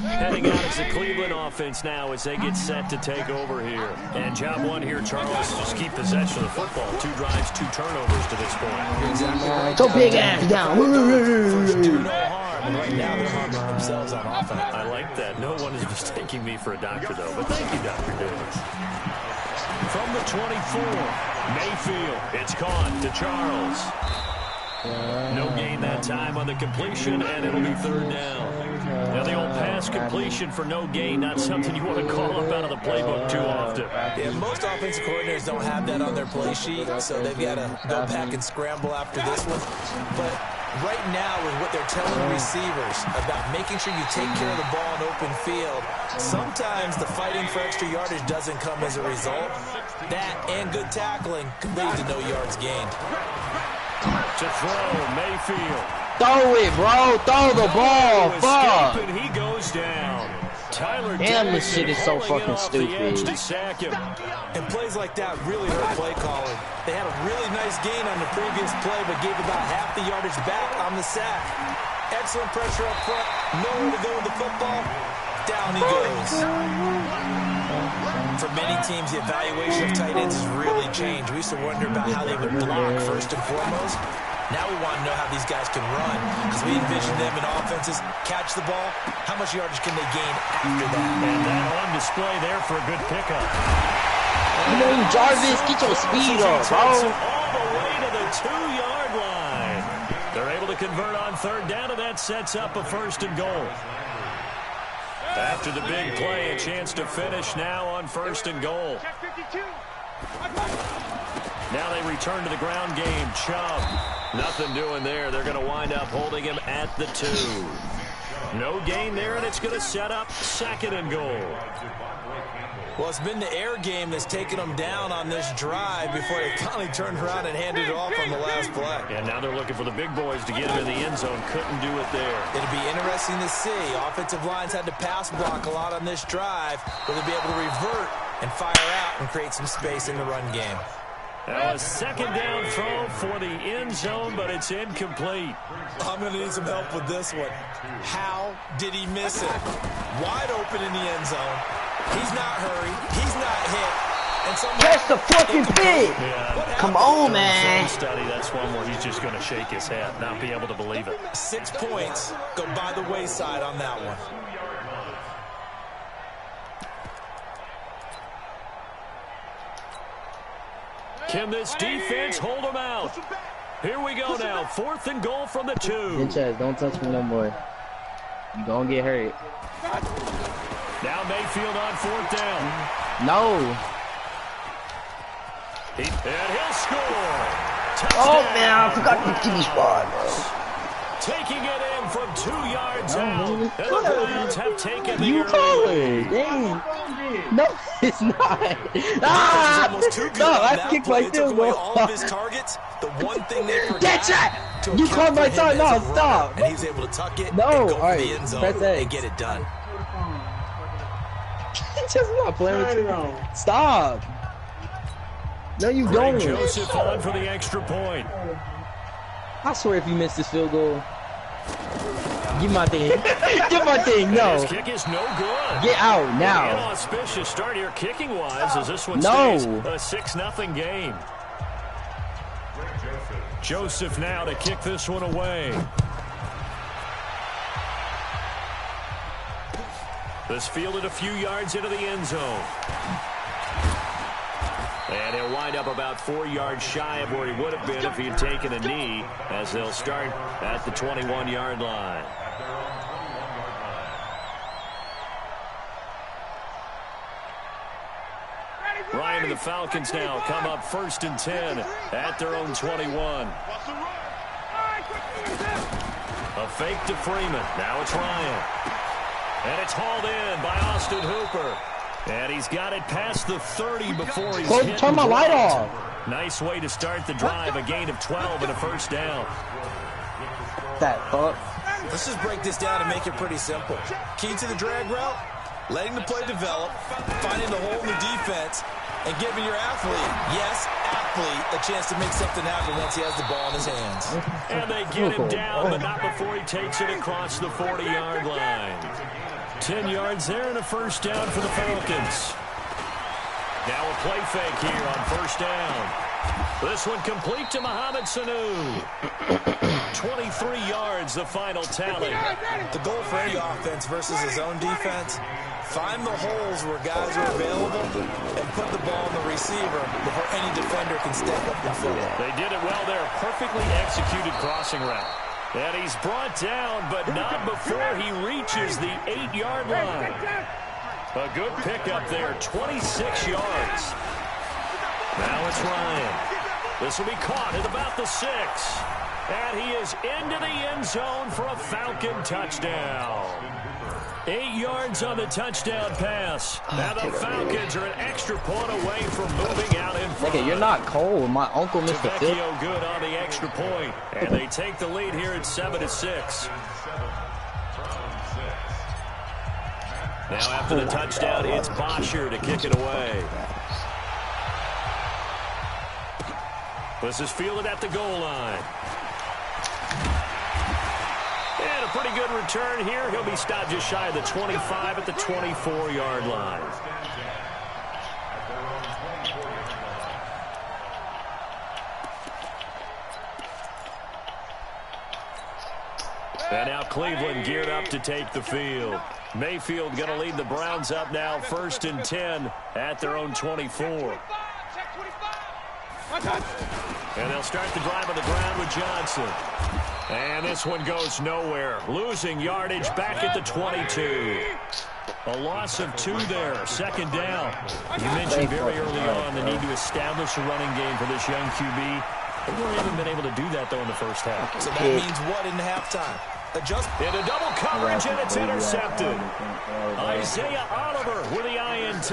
D: Heading out is the Cleveland offense now as they get set to take over here. And job one here, Charles, just keep possession of the football. 2 drives, 2 turnovers to this point.
G: Exactly right.
H: So big ass down.
G: First 2, no harm. And right now they're harming themselves on offense.
D: I like that. No one is mistaking me for a doctor, though. But thank you, Dr. Davis. From the 24, Mayfield. It's caught to Charles. No gain that time on the completion, and it'll be 3rd down. Now, the old pass completion for no gain, not something you want to call up out of the playbook too often.
G: Yeah, most offensive coordinators don't have that on their play sheet, so they've got to go back and scramble after this one. But right now, with what they're telling receivers about making sure you take care of the ball in open field, sometimes the fighting for extra yardage doesn't come as a result. That and good tackling could lead to no yards gained.
D: To throw, Mayfield.
H: Throw it, bro. Throw the ball. Fuck.
D: And he goes down. Tyler
H: Damn, this shit is so fucking stupid.
D: To sack him.
G: And plays like that really hurt play calling. They had a really nice gain on the previous play, but gave about half the yardage back on the sack. Excellent pressure up front. Nowhere to go with the football. Down he goes. For many teams, the evaluation of tight ends has really changed. We used to wonder about how they would block first and foremost. Now we want to know how these guys can run, because we envision them in offenses catch the ball. How much yardage can they gain after that?
D: And that on display there for a good pickup.
H: You know, Jarvis, get your speed up, bro.
D: All the way to the 2-yard line. They're able to convert on 3rd down, and that sets up a 1st and goal. After the big play, a chance to finish now on 1st and goal. Now they return to the ground game. Chubb, nothing doing there. They're going to wind up holding him at the 2. No gain there, and it's going to set up 2nd and goal.
G: Well, it's been the air game that's taken them down on this drive before they finally turned around and handed it off on the last play.
D: And now they're looking for the big boys to get him in the end zone. Couldn't do it there.
G: It'll be interesting to see. Offensive lines had to pass block a lot on this drive. Will they be able to revert and fire out and create some space in the run game?
D: Now a 2nd down throw for the end zone, but it's incomplete.
G: I'm going to need some help with this one. How did he miss it? Wide open in the end zone. He's not hurried. He's not hit. And
H: catch the fucking pig.
D: Yeah.
H: Come on, man.
D: Study, that's one where he's just going to shake his head, not be able to believe it.
G: 6 points go by the wayside on that one.
D: Can this defense hold him out? Here we go now. 4th and goal from the 2.
C: Sanchez, don't touch me no more. You gonna get hurt.
D: Now Mayfield on 4th down.
H: No.
D: And he'll score. Touchdown.
H: Oh, man, I forgot to give me spot, bro.
D: Taking it in from 2 yards out. And the Browns have taken the
H: You call it. Dang. No, it's not. Ah! No, I kicked my field goal.
G: All of his targets. The one thing they forgot.
H: Get that! You called my time. No, stop.
G: And he's able to tuck it.
H: No,
G: and go
H: all
G: for
H: right.
G: the end zone
H: Press X.
G: and get it done.
H: Just not playing with you. Stop. No, you don't.
D: Joseph on for the extra point.
C: I swear if you miss this field goal, give my thing. Give my thing. No.
D: His kick is no good.
C: Get out now.
D: Inauspicious start here kicking-wise as this one
C: No.
D: stays a 6-0 game. Joseph now to kick this one away. This fielded a few yards into the end zone. And he'll wind up about 4 yards shy of where he would have been if he had taken a knee, as they'll start at the 21-yard line. Ryan and the Falcons now come up 1st and 10 at their own 21. A fake to Freeman. Now it's Ryan. And it's hauled in by Austin Hooper. And he's got it past the 30 before he's hit.
H: Turn my light off.
D: Nice way to start the drive. A gain of 12 and a 1st down.
C: that fuck.
G: Let's just break this down and make it pretty simple. Key to the drag route, letting the play develop, finding the hole in the defense, and giving your athlete, yes, athlete, a chance to make something happen once he has the ball in his hands.
D: And they get him down, but not before he takes it across the 40-yard line. 10 yards there and a first down for the Falcons. Now a play fake here on first down. This one complete to Mohamed Sanu. 23 yards, the final tally.
G: The goal for any offense versus his own defense, find the holes where guys are available and put the ball on the receiver before any defender can step up and fill it.
D: They did it well there. Perfectly executed crossing route. And he's brought down, but not before he reaches the 8-yard line. A good pickup there, 26 yards. Now it's Ryan. This will be caught at about the 6. And he is into the end zone for a Falcon touchdown. 8 yards on the touchdown pass. Now the Falcons are an extra point away from moving out in front.
C: Nigga, you're not cold. My uncle missed the field.
D: Tavecchio good on the extra point. And they take the lead here at 7-6. Now after the touchdown, it's Bosher to kick it away. This is fielded at the goal line. And a pretty good return here. He'll be stopped just shy of the 25 at the 24-yard line. And now Cleveland geared up to take the field. Mayfield going to lead the Browns up now, 1st and 10 at their own 24. And they'll start the drive on the ground with Johnson. And this one goes nowhere. Losing yardage back at the 22. A loss of 2 there. 2nd down. You mentioned very early on the need to establish a running game for this young QB. They really haven't been able to do that, though, in the first half.
G: So that means what in halftime? Adjust.
D: Into double coverage, and it's intercepted. Isaiah Oliver with the INT.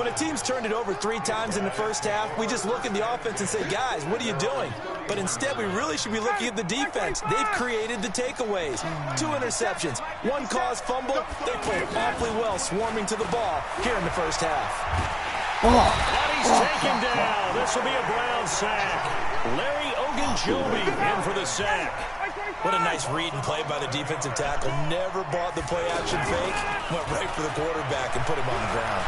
G: When a team's turned it over 3 times in the first half, we just look at the offense and say, guys, what are you doing? But instead, we really should be looking at the defense. They've created the takeaways. 2 interceptions, 1 caused fumble. They played awfully well swarming to the ball here in the first half.
D: And he's taken down. This will be a Brown sack. Larry Ogunjobi in for the sack.
G: What a nice read and play by the defensive tackle. Never bought the play-action fake. Went right for the quarterback and put him on the ground.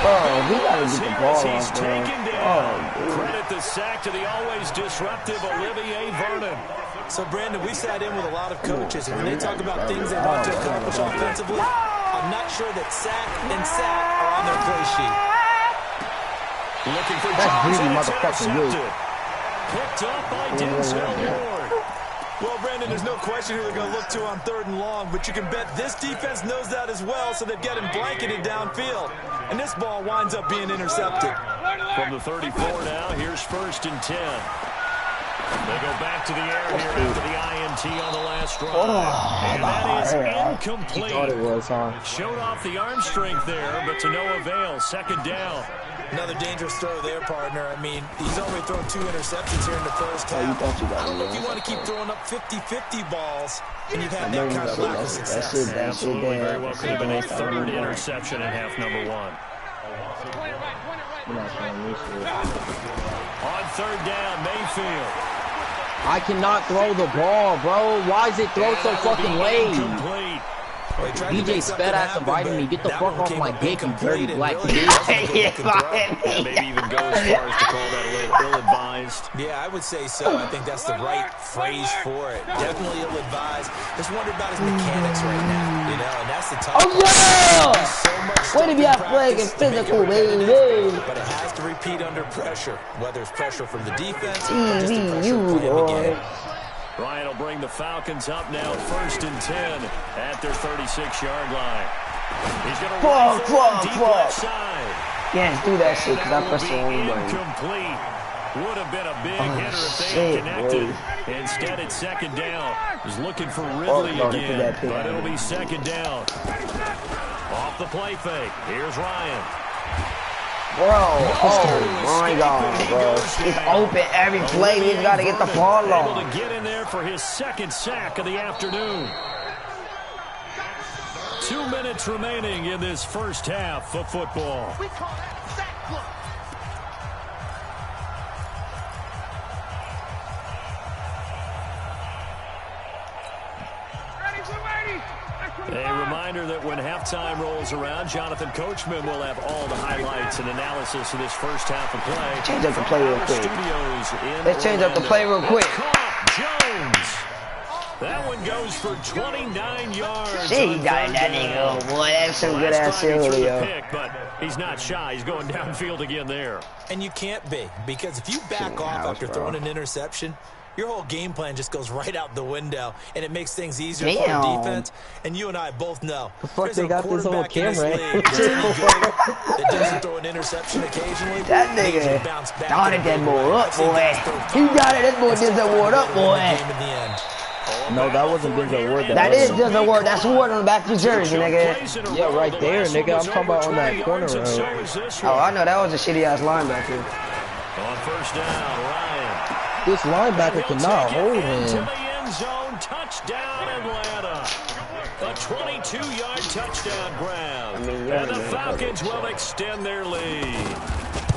C: Oh, he gotta get the ball
D: he's
C: off,
D: taken down.
C: Oh,
D: credit the sack to the always disruptive Olivier Vernon.
G: So, Brandon, we sat in with a lot of coaches, and when they talk about things they want to accomplish offensively, I'm not sure that sack and sack are on their play sheet.
D: Looking for
C: that's
D: Jones,
C: greedy
D: and it's
C: motherfucking you.
D: intercepted. Picked up by Denzel Ward.
G: Well, Brandon, there's no question who they're going to look to on 3rd and long, but you can bet this defense knows that as well, so they've got him blanketed downfield. And this ball winds up being intercepted.
D: From the 34 now, here's 1st and 10. They go back to the air here after the INT on the last drive. And that is incomplete.
C: Thought it was, huh?
D: Showed off the arm strength there, but to no avail. 2nd down.
G: Another dangerous throw there, partner. I mean, he's already thrown 2 interceptions here in the first half. I don't know if you want to keep throwing up 50-50 balls, and you've had that kind of lack of success.
D: Absolutely, very well could have been a 3rd interception in half number 1. On 3rd down, Mayfield.
C: I cannot throw the ball, bro. Why is it throw so fucking late?
D: Incomplete.
C: DJ sped ass invited me. Get the fuck off my dick, you dirty black dude.
D: Maybe even go as far as to call that a little ill-advised.
G: Yeah, I would say so. I think that's the right phrase for it. Definitely ill-advised. Just wonder about his mechanics right now, you know, and that's the tough part.
C: Oh, yeah! Way to be athletic and physical, baby.
G: But it has to repeat under pressure, whether it's pressure from the defense or just the pressure playing the game.
D: Ryan will bring the Falcons up now, 1st and 10 at their 36-yard line. He's going to run for deep left side.
H: Yeah, do that shit, because I pressed the wrong button.
D: Incomplete. Would have been a big hitter if they had connected.
H: Bro.
D: Instead, it's 2nd down. He's looking for Ridley again, but it'll be 2nd down. Off the play fake. Here's Ryan.
H: Bro, oh my God, bro. It's open every play. We just got to get the ball
D: Able
H: off.
D: to get in there for his second sack of the afternoon. 2 minutes remaining in this first half of football.
B: We call that sack block.
D: A reminder that when halftime rolls around, Jonathan Coachman will have all the highlights and analysis of this first half of play.
H: Change up the play real quick. Let's change up the play real quick.
D: Jones. That one goes for 29 yards.
H: She got it, that nigga. Oh, boy, that's some good ass shit, yo.
D: But he's not shy. He's going downfield again there.
G: And you can't be, because if you back off after throwing an interception, your whole game plan just goes right out the window, and it makes things easier for the defense. And you and I both know.
C: The fuck they got this whole camera?
G: That doesn't throw an interception occasionally.
H: That nigga started that boy up, boy. He got it. That boy did that word up, boy.
C: No, that wasn't Denzel Ward.
H: That is Denzel Ward. That's Ward on the back of his jersey, nigga.
C: Yeah, right there, nigga. I'm talking about on that corner road.
H: Oh, I know. That was a shitty-ass linebacker.
D: On first down, Ryan.
C: This linebacker cannot hold him.
D: To the end zone, touchdown Atlanta. A 22-yard touchdown grab. And the Falcons will extend their lead.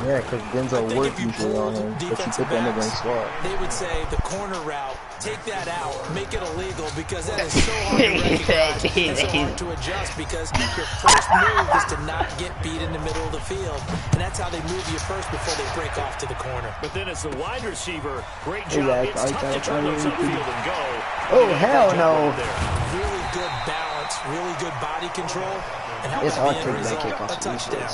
C: Yeah, because Denzel Ward usually on him, but he took that nigga in slot.
G: They would say the corner route, take that out, make it illegal, because that is so hard to recognize and so hard to adjust, because your first move is to not get beat in the middle of the field, and that's how they move you first before they break off to the corner.
D: But then as the wide receiver, great job. It's tough to turn those upfield and go.
H: Oh, hell no.
G: Really good balance, really good body control, and how
H: it's hard to make that kick
G: a
H: off
G: touchdown.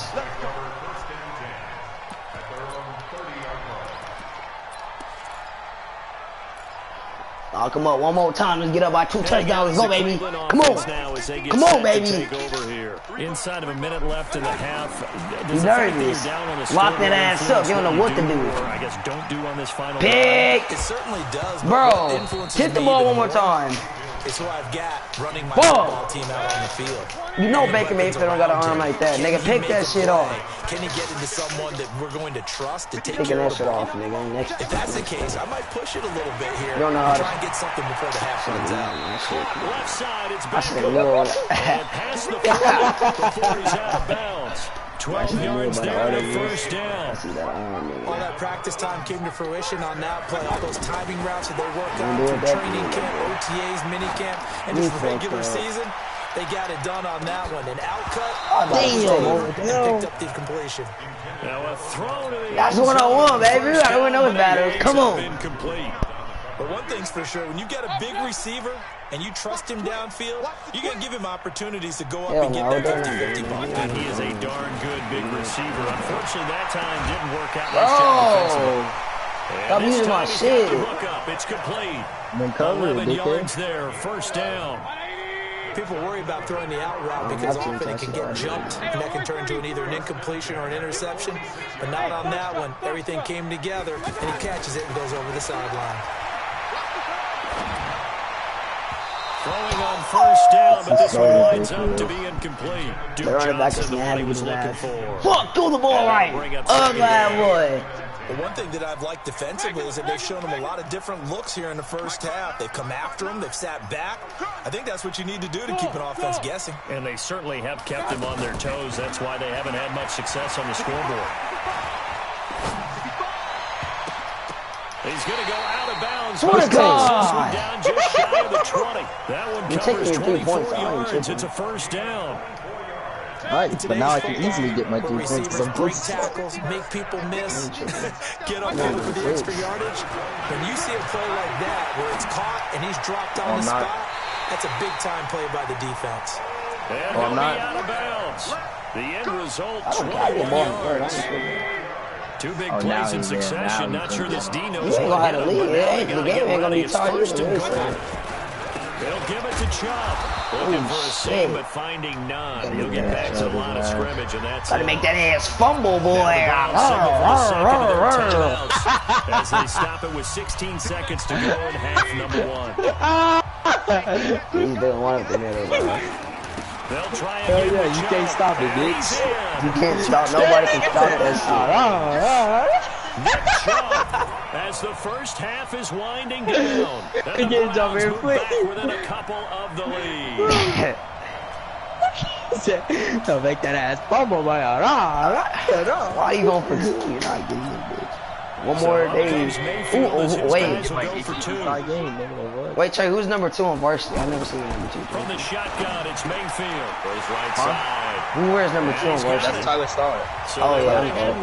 H: Oh, come on, one more time. Let's get up by 2 touchdowns. Let's go, baby. Come on. Come on, baby.
D: Inside of a minute left in the half.
H: He's nervous. Lock that ass up. You don't know what to do.
D: I guess don't do on this final.
H: Pick.
G: It certainly does.
H: Bro, hit the ball one more time.
G: It's who I've got running my football team out on the field.
H: You know Baker Mayfield don't got an arm like that. Nigga, pick that shit off.
G: Can he get into someone that we're going to trust to take
H: Taking
G: care
H: that
G: of
H: shit off, nigga.
G: If that's the case, I might push it a little bit here.
H: You don't know how to
G: try and get something before the half runs out.
D: Left side, it's
H: I
D: back
H: should have known.
D: past the 40 before he's out of bounds. 12 yards there to first down.
G: All that practice time came to fruition on that play. All those timing routes that they worked on through training camp, OTAs, minicamp, and this regular season, they got it done on that one. An outcut, and picked up the completion.
D: Now a throw to the
H: That's what I want, baby. I don't know battles. Come on.
D: Incomplete.
G: But one thing's for sure, when you got a big receiver and you trust him downfield, you're going to give him opportunities to go up and get that 50-50 ball.
D: And he is a darn good big receiver. Unfortunately, that time didn't work out.
H: Stop using my shit.
D: Look up, it's complete. 11 yards there, first down.
G: People worry about throwing the out route because often it can get jumped and that can turn into either an incompletion or an interception. But not on that one. Everything came together and he catches it and goes over the sideline.
D: Throwing on first down, but this one winds up to be incomplete. Duke Johnson, the one he was looking for.
H: Fuck, throw the ball right. Ugly boy.
G: The one thing that I've liked defensively is that they've shown him a lot of different looks here in the first half. They've come after him. They've sat back. I think that's what you need to do to keep an offense guessing.
D: And they certainly have kept him on their toes. That's why they haven't had much success on the scoreboard. He's going to go out of bounds.
H: What a God!
D: Down just shy of the 20. That one covers 24 yards. It's a first down.
C: Alright, but now I can easily get my 3 points because I'm
G: break tackles, make people miss, get up there for the extra yardage. When you see a play like that where it's caught and he's dropped on the spot, that's a big-time play by the defense.
D: And he'll be out of bounds. The end result, 21 yards. 2 big plays in succession. Not sure this D knows what to do. The game ain't going to get first and goal. They'll give it to Chubb. Looking for a save, but finding none. He'll get back to the line of scrimmage, and that's
H: gotta make that ass fumble, boy.
D: As they stop it with 16 seconds to go in half number 1.
H: He's been one of them.
D: They'll try
C: Hell
D: again.
C: yeah, you can't stop it, bitch.
H: You can't stop. Nobody can stop that
D: Nick Chubb, as the first half is winding down. And the Browns move back within a couple of the lead.
C: Don't make that ass bubble, man.
H: Why you going for 2? You're not getting it, bitch. One more day. Wait, Trey, who's number 2 on varsity? I've never seen number 2.
D: From the shotgun, it's Mayfield. Goes right side.
H: Who wears number 2 on varsity?
C: That's Tyler Starr.
D: So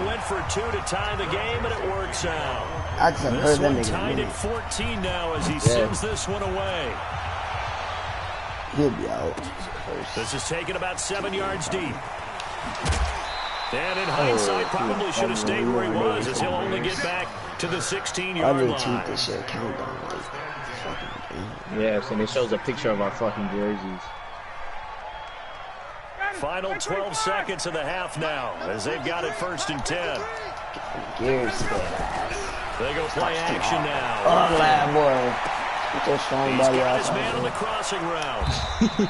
D: went for 2 to tie the game, and it works out.
H: I just haven't heard them
D: niggas. Tied at 14 now as he sends this one away.
H: He'll be out.
D: This is taken about 7 yards deep. And in hindsight, probably should have stayed where he was, as he'll only get back to the 16-yard line.
H: I really tweet this shit. Countdown.
C: Yes, and it shows a picture of our fucking jerseys.
D: Final 12 seconds of the half now, as they've got it 1st and 10.
H: Gears,
D: they go play action now.
H: Oh, lad boy. Get your strong body out.
D: He's man on the crossing route.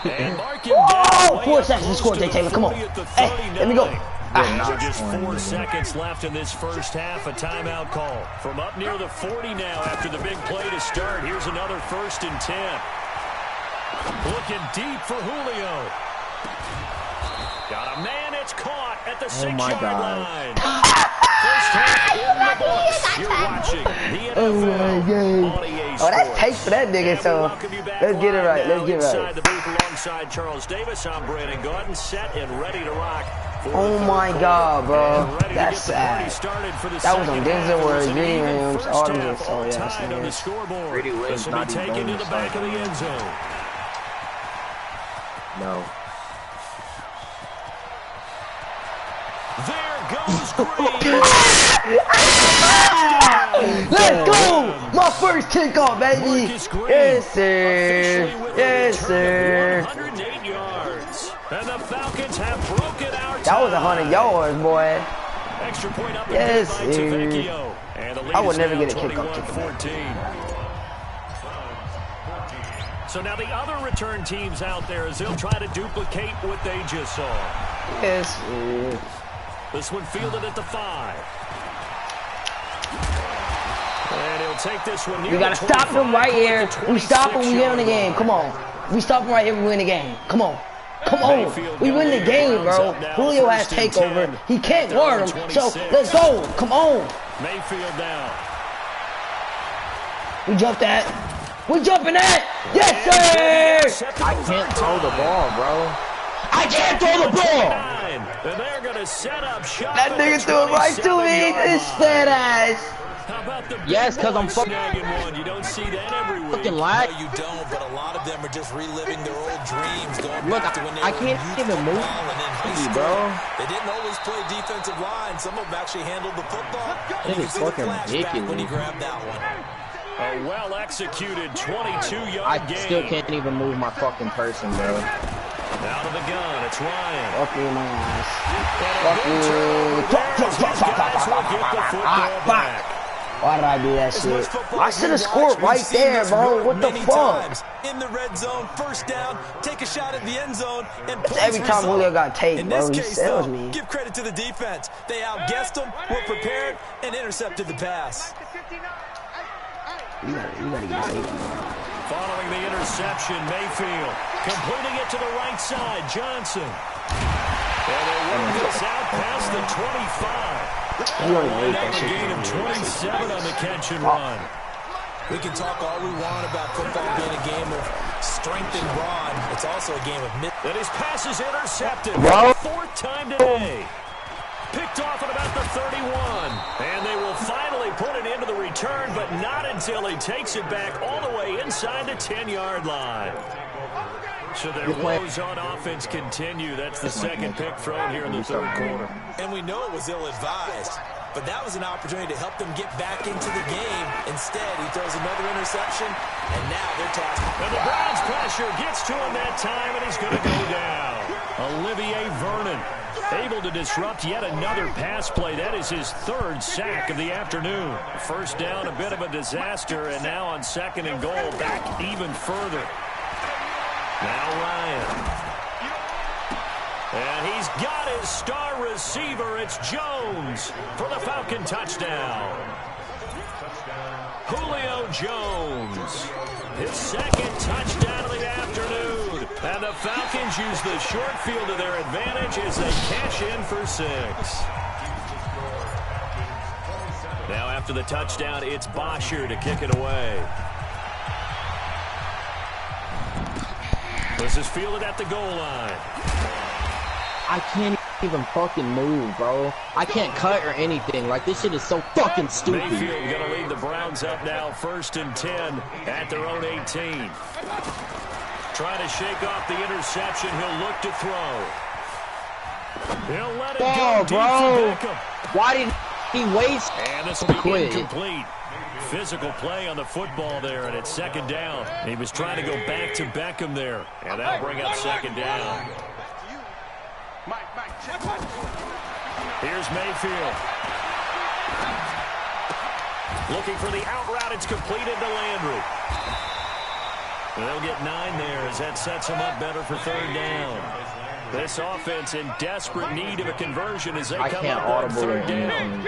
D: And mark him
H: down. 4 seconds to score, Jay Taylor. Come on. Hey, let me go.
D: Just 4 seconds left in this first half. A timeout call from up near the 40 now after the big play to start. Here's another 1st and 10. Looking deep for Julio. Got a man. It's caught at the 6-yard line. First half in the books. You're watching the NFL on EA Sports.
H: Oh, that's tape for that nigga, so let's get it right. Let's get it right.
D: Inside the booth alongside Charles Davis, I'm Brandon Gordon, set and ready to rock.
H: Oh my God, bro. That's sad. That was on Denzel where Greedy Williams, all of them. Oh, yeah,
C: Greedy Williams not even
D: taken to the back of the end zone.
C: No.
D: There goes Green.
H: Let's go! My first kickoff, baby. Yes, sir. Yes, sir.
D: 108 yards. And the Falcons have broken our tie.
H: That was 100 yards, boy.
D: Extra point up.
H: Yes, sir. I would never get a kickoff.
D: So now the other return teams out there as they'll try to duplicate what they just saw.
H: Yes, sir.
D: This one fielded at the 5. And he'll take this one.
H: We gotta stop him right here. We stop him, we win the game. Come on. We stop him right here, we win the game. Come on. Come on. We win the game, bro. Julio has takeover. He can't guard him. So let's go. Come on.
D: Mayfield down.
H: We jump that. We jumping that. Yes, sir.
C: I can't throw the ball, bro.
H: I can't throw the ball.
D: And they're gonna set up shop.
H: That nigga threw it right to me. This fat ass.
C: Yes, because I'm fucking
D: one. You don't see that every week.
C: Fucking lag.
G: No, you don't, but a lot of them are just reliving their old dreams. Going
C: Look,
G: back to when they
C: I
G: were
C: can't
G: in
C: even move.
G: and in high school.
C: Bro.
G: They didn't always play defensive line. Some of them actually handled the football.
C: It
G: You
C: is
G: can see the
C: fucking
G: flashback
C: ridiculous.
G: when he grabbed that one.
D: A well-executed 22-yard
C: I
D: game.
C: still can't even move my fucking person, bro.
D: Out of the gun, it's Ryan.
H: Fuck you, my ass. Why did I do that shit? I should have scored right there, bro. What the fuck?
G: In the red zone, first down, take a shot at the end zone, and
H: every time Julio got taped,
G: in
H: bro,
G: this
H: he
G: case,
H: sells
G: though,
H: me.
G: give credit to the defense. They outguessed him, were prepared, and intercepted the pass.
H: You gotta get tape.
D: Following the interception, Mayfield completing it to the right side. Johnson. And they work this out past the 25.
H: You already made that
D: A
H: shit.
D: gain of 27 on the catch and run.
G: We can talk all we want about football being a game of strength and brawn. It's also a game of
D: And his pass is intercepted.
H: Bro.
D: 4th time today. Picked off at about the 31. And they will finally put it into the return, but not until he takes it back all the way inside the 10-yard line. So their woes on offense continue. That's the second pick thrown here in the 3rd quarter.
G: And we know it was ill-advised, but that was an opportunity to help them get back into the game. Instead, he throws another interception, and now they're tasked.
D: And the Browns pressure gets to him that time, and he's going to go down. Olivier Vernon able to disrupt yet another pass play. That is his 3rd sack of the afternoon. First down, a bit of a disaster, and now on 2nd and goal, back even further. Now Ryan. And he's got his star receiver. It's Jones for the Falcon touchdown. Julio Jones, his second touchdown of the afternoon. And the Falcons use the short field to their advantage as they cash in for 6. Now after the touchdown, it's Bosher to kick it away. This is fielded at the goal line.
C: I can't even fucking move, bro. I can't cut or anything. Like, this shit is so fucking stupid.
D: Mayfield going to lead the Browns up now, 1st and 10 at their own 18. Trying to shake off the interception. He'll look to throw. He'll let it go deep
C: bro.
D: for Beckham.
C: Why did he waste?
D: And this will be incomplete. Physical play on the football there, and it's 2nd down. He was trying to go back to Beckham there, and that'll bring up 2nd down. Here's Mayfield. Looking for the out route. It's completed to Landry. They'll get 9 there as that sets them up better for 3rd down. This offense in desperate need of a conversion as they come up on 3rd down.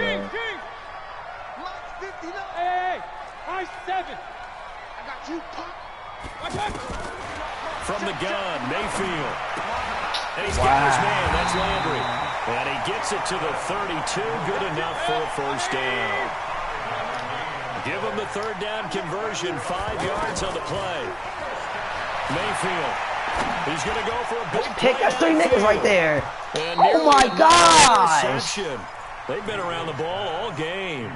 L: Hey, I 7. I got you, Pop.
D: From the gun, Mayfield. And he's got his man. That's Landry. And he gets it to the 32. Good enough for a 1st down. Give him the 3rd down conversion. 5 yards on the play. Mayfield. He's going to go for a big
H: Take
D: play.
H: us 3 niggas right there.
D: And
H: oh my gosh.
D: Interception. They've been around the ball all game.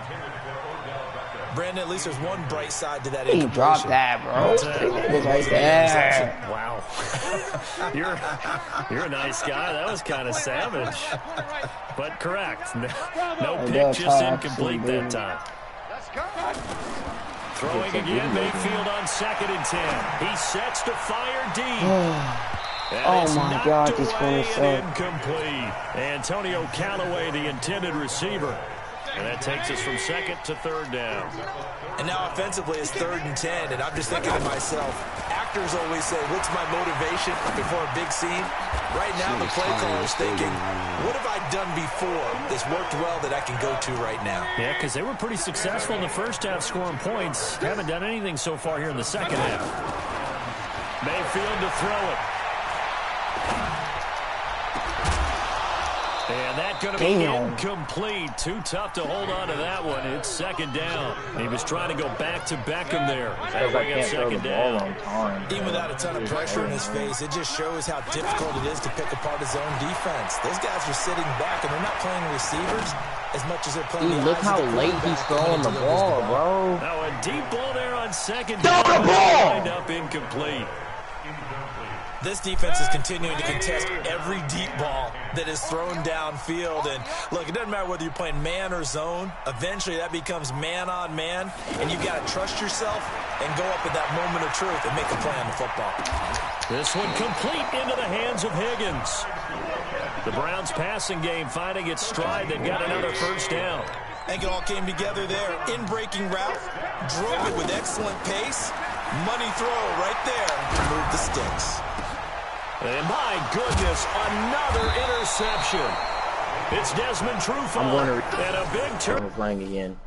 G: Brandon, at least there's one bright side to that.
H: He dropped that, bro. 3 niggas right there.
D: Wow. You're a nice guy. That was kind of savage. But correct. No pick, just incomplete that time. Throwing again, Mayfield on 2nd and 10. He sets to fire deep.
H: Oh my God, this one is so
D: incomplete. Antonio Callaway, the intended receiver. And that takes us from 2nd to 3rd down.
G: And now offensively it's 3rd and 10, and I'm just thinking to myself, actors always say, what's my motivation before a big scene? Right now the play caller is thinking, what have I done before that's worked well that I can go to right now?
D: Yeah, because they were pretty successful in the first half scoring points. Haven't done anything so far here in the second half. Mayfield to throw it. And that's going to be incomplete. Too tough to hold on to that one. It's 2nd down. He was trying to go back to Beckham there. That'll bring up 2nd down.
G: Even without a ton of pressure in his face, it just shows how difficult it is to pick apart his own defense. Those guys are sitting back, and they're not playing receivers as much as they're playing the
C: look how late he's throwing the ball, bro.
D: Now a deep ball there on 2nd down. Wind up incomplete.
G: This defense is continuing to contest every deep ball that is thrown downfield. And look, it doesn't matter whether you're playing man or zone. Eventually that becomes man on man. And you've got to trust yourself and go up at that moment of truth and make a play on the football.
D: This one complete into the hands of Higgins. The Browns passing game finding its stride. They've got another 1st down.
G: I think it all came together there. In-breaking route, drove it with excellent pace. Money throw right there. Remove the sticks.
D: And my goodness, another interception. It's Desmond Trufant.
C: I'm going to
D: and a big turn.
C: Playing again.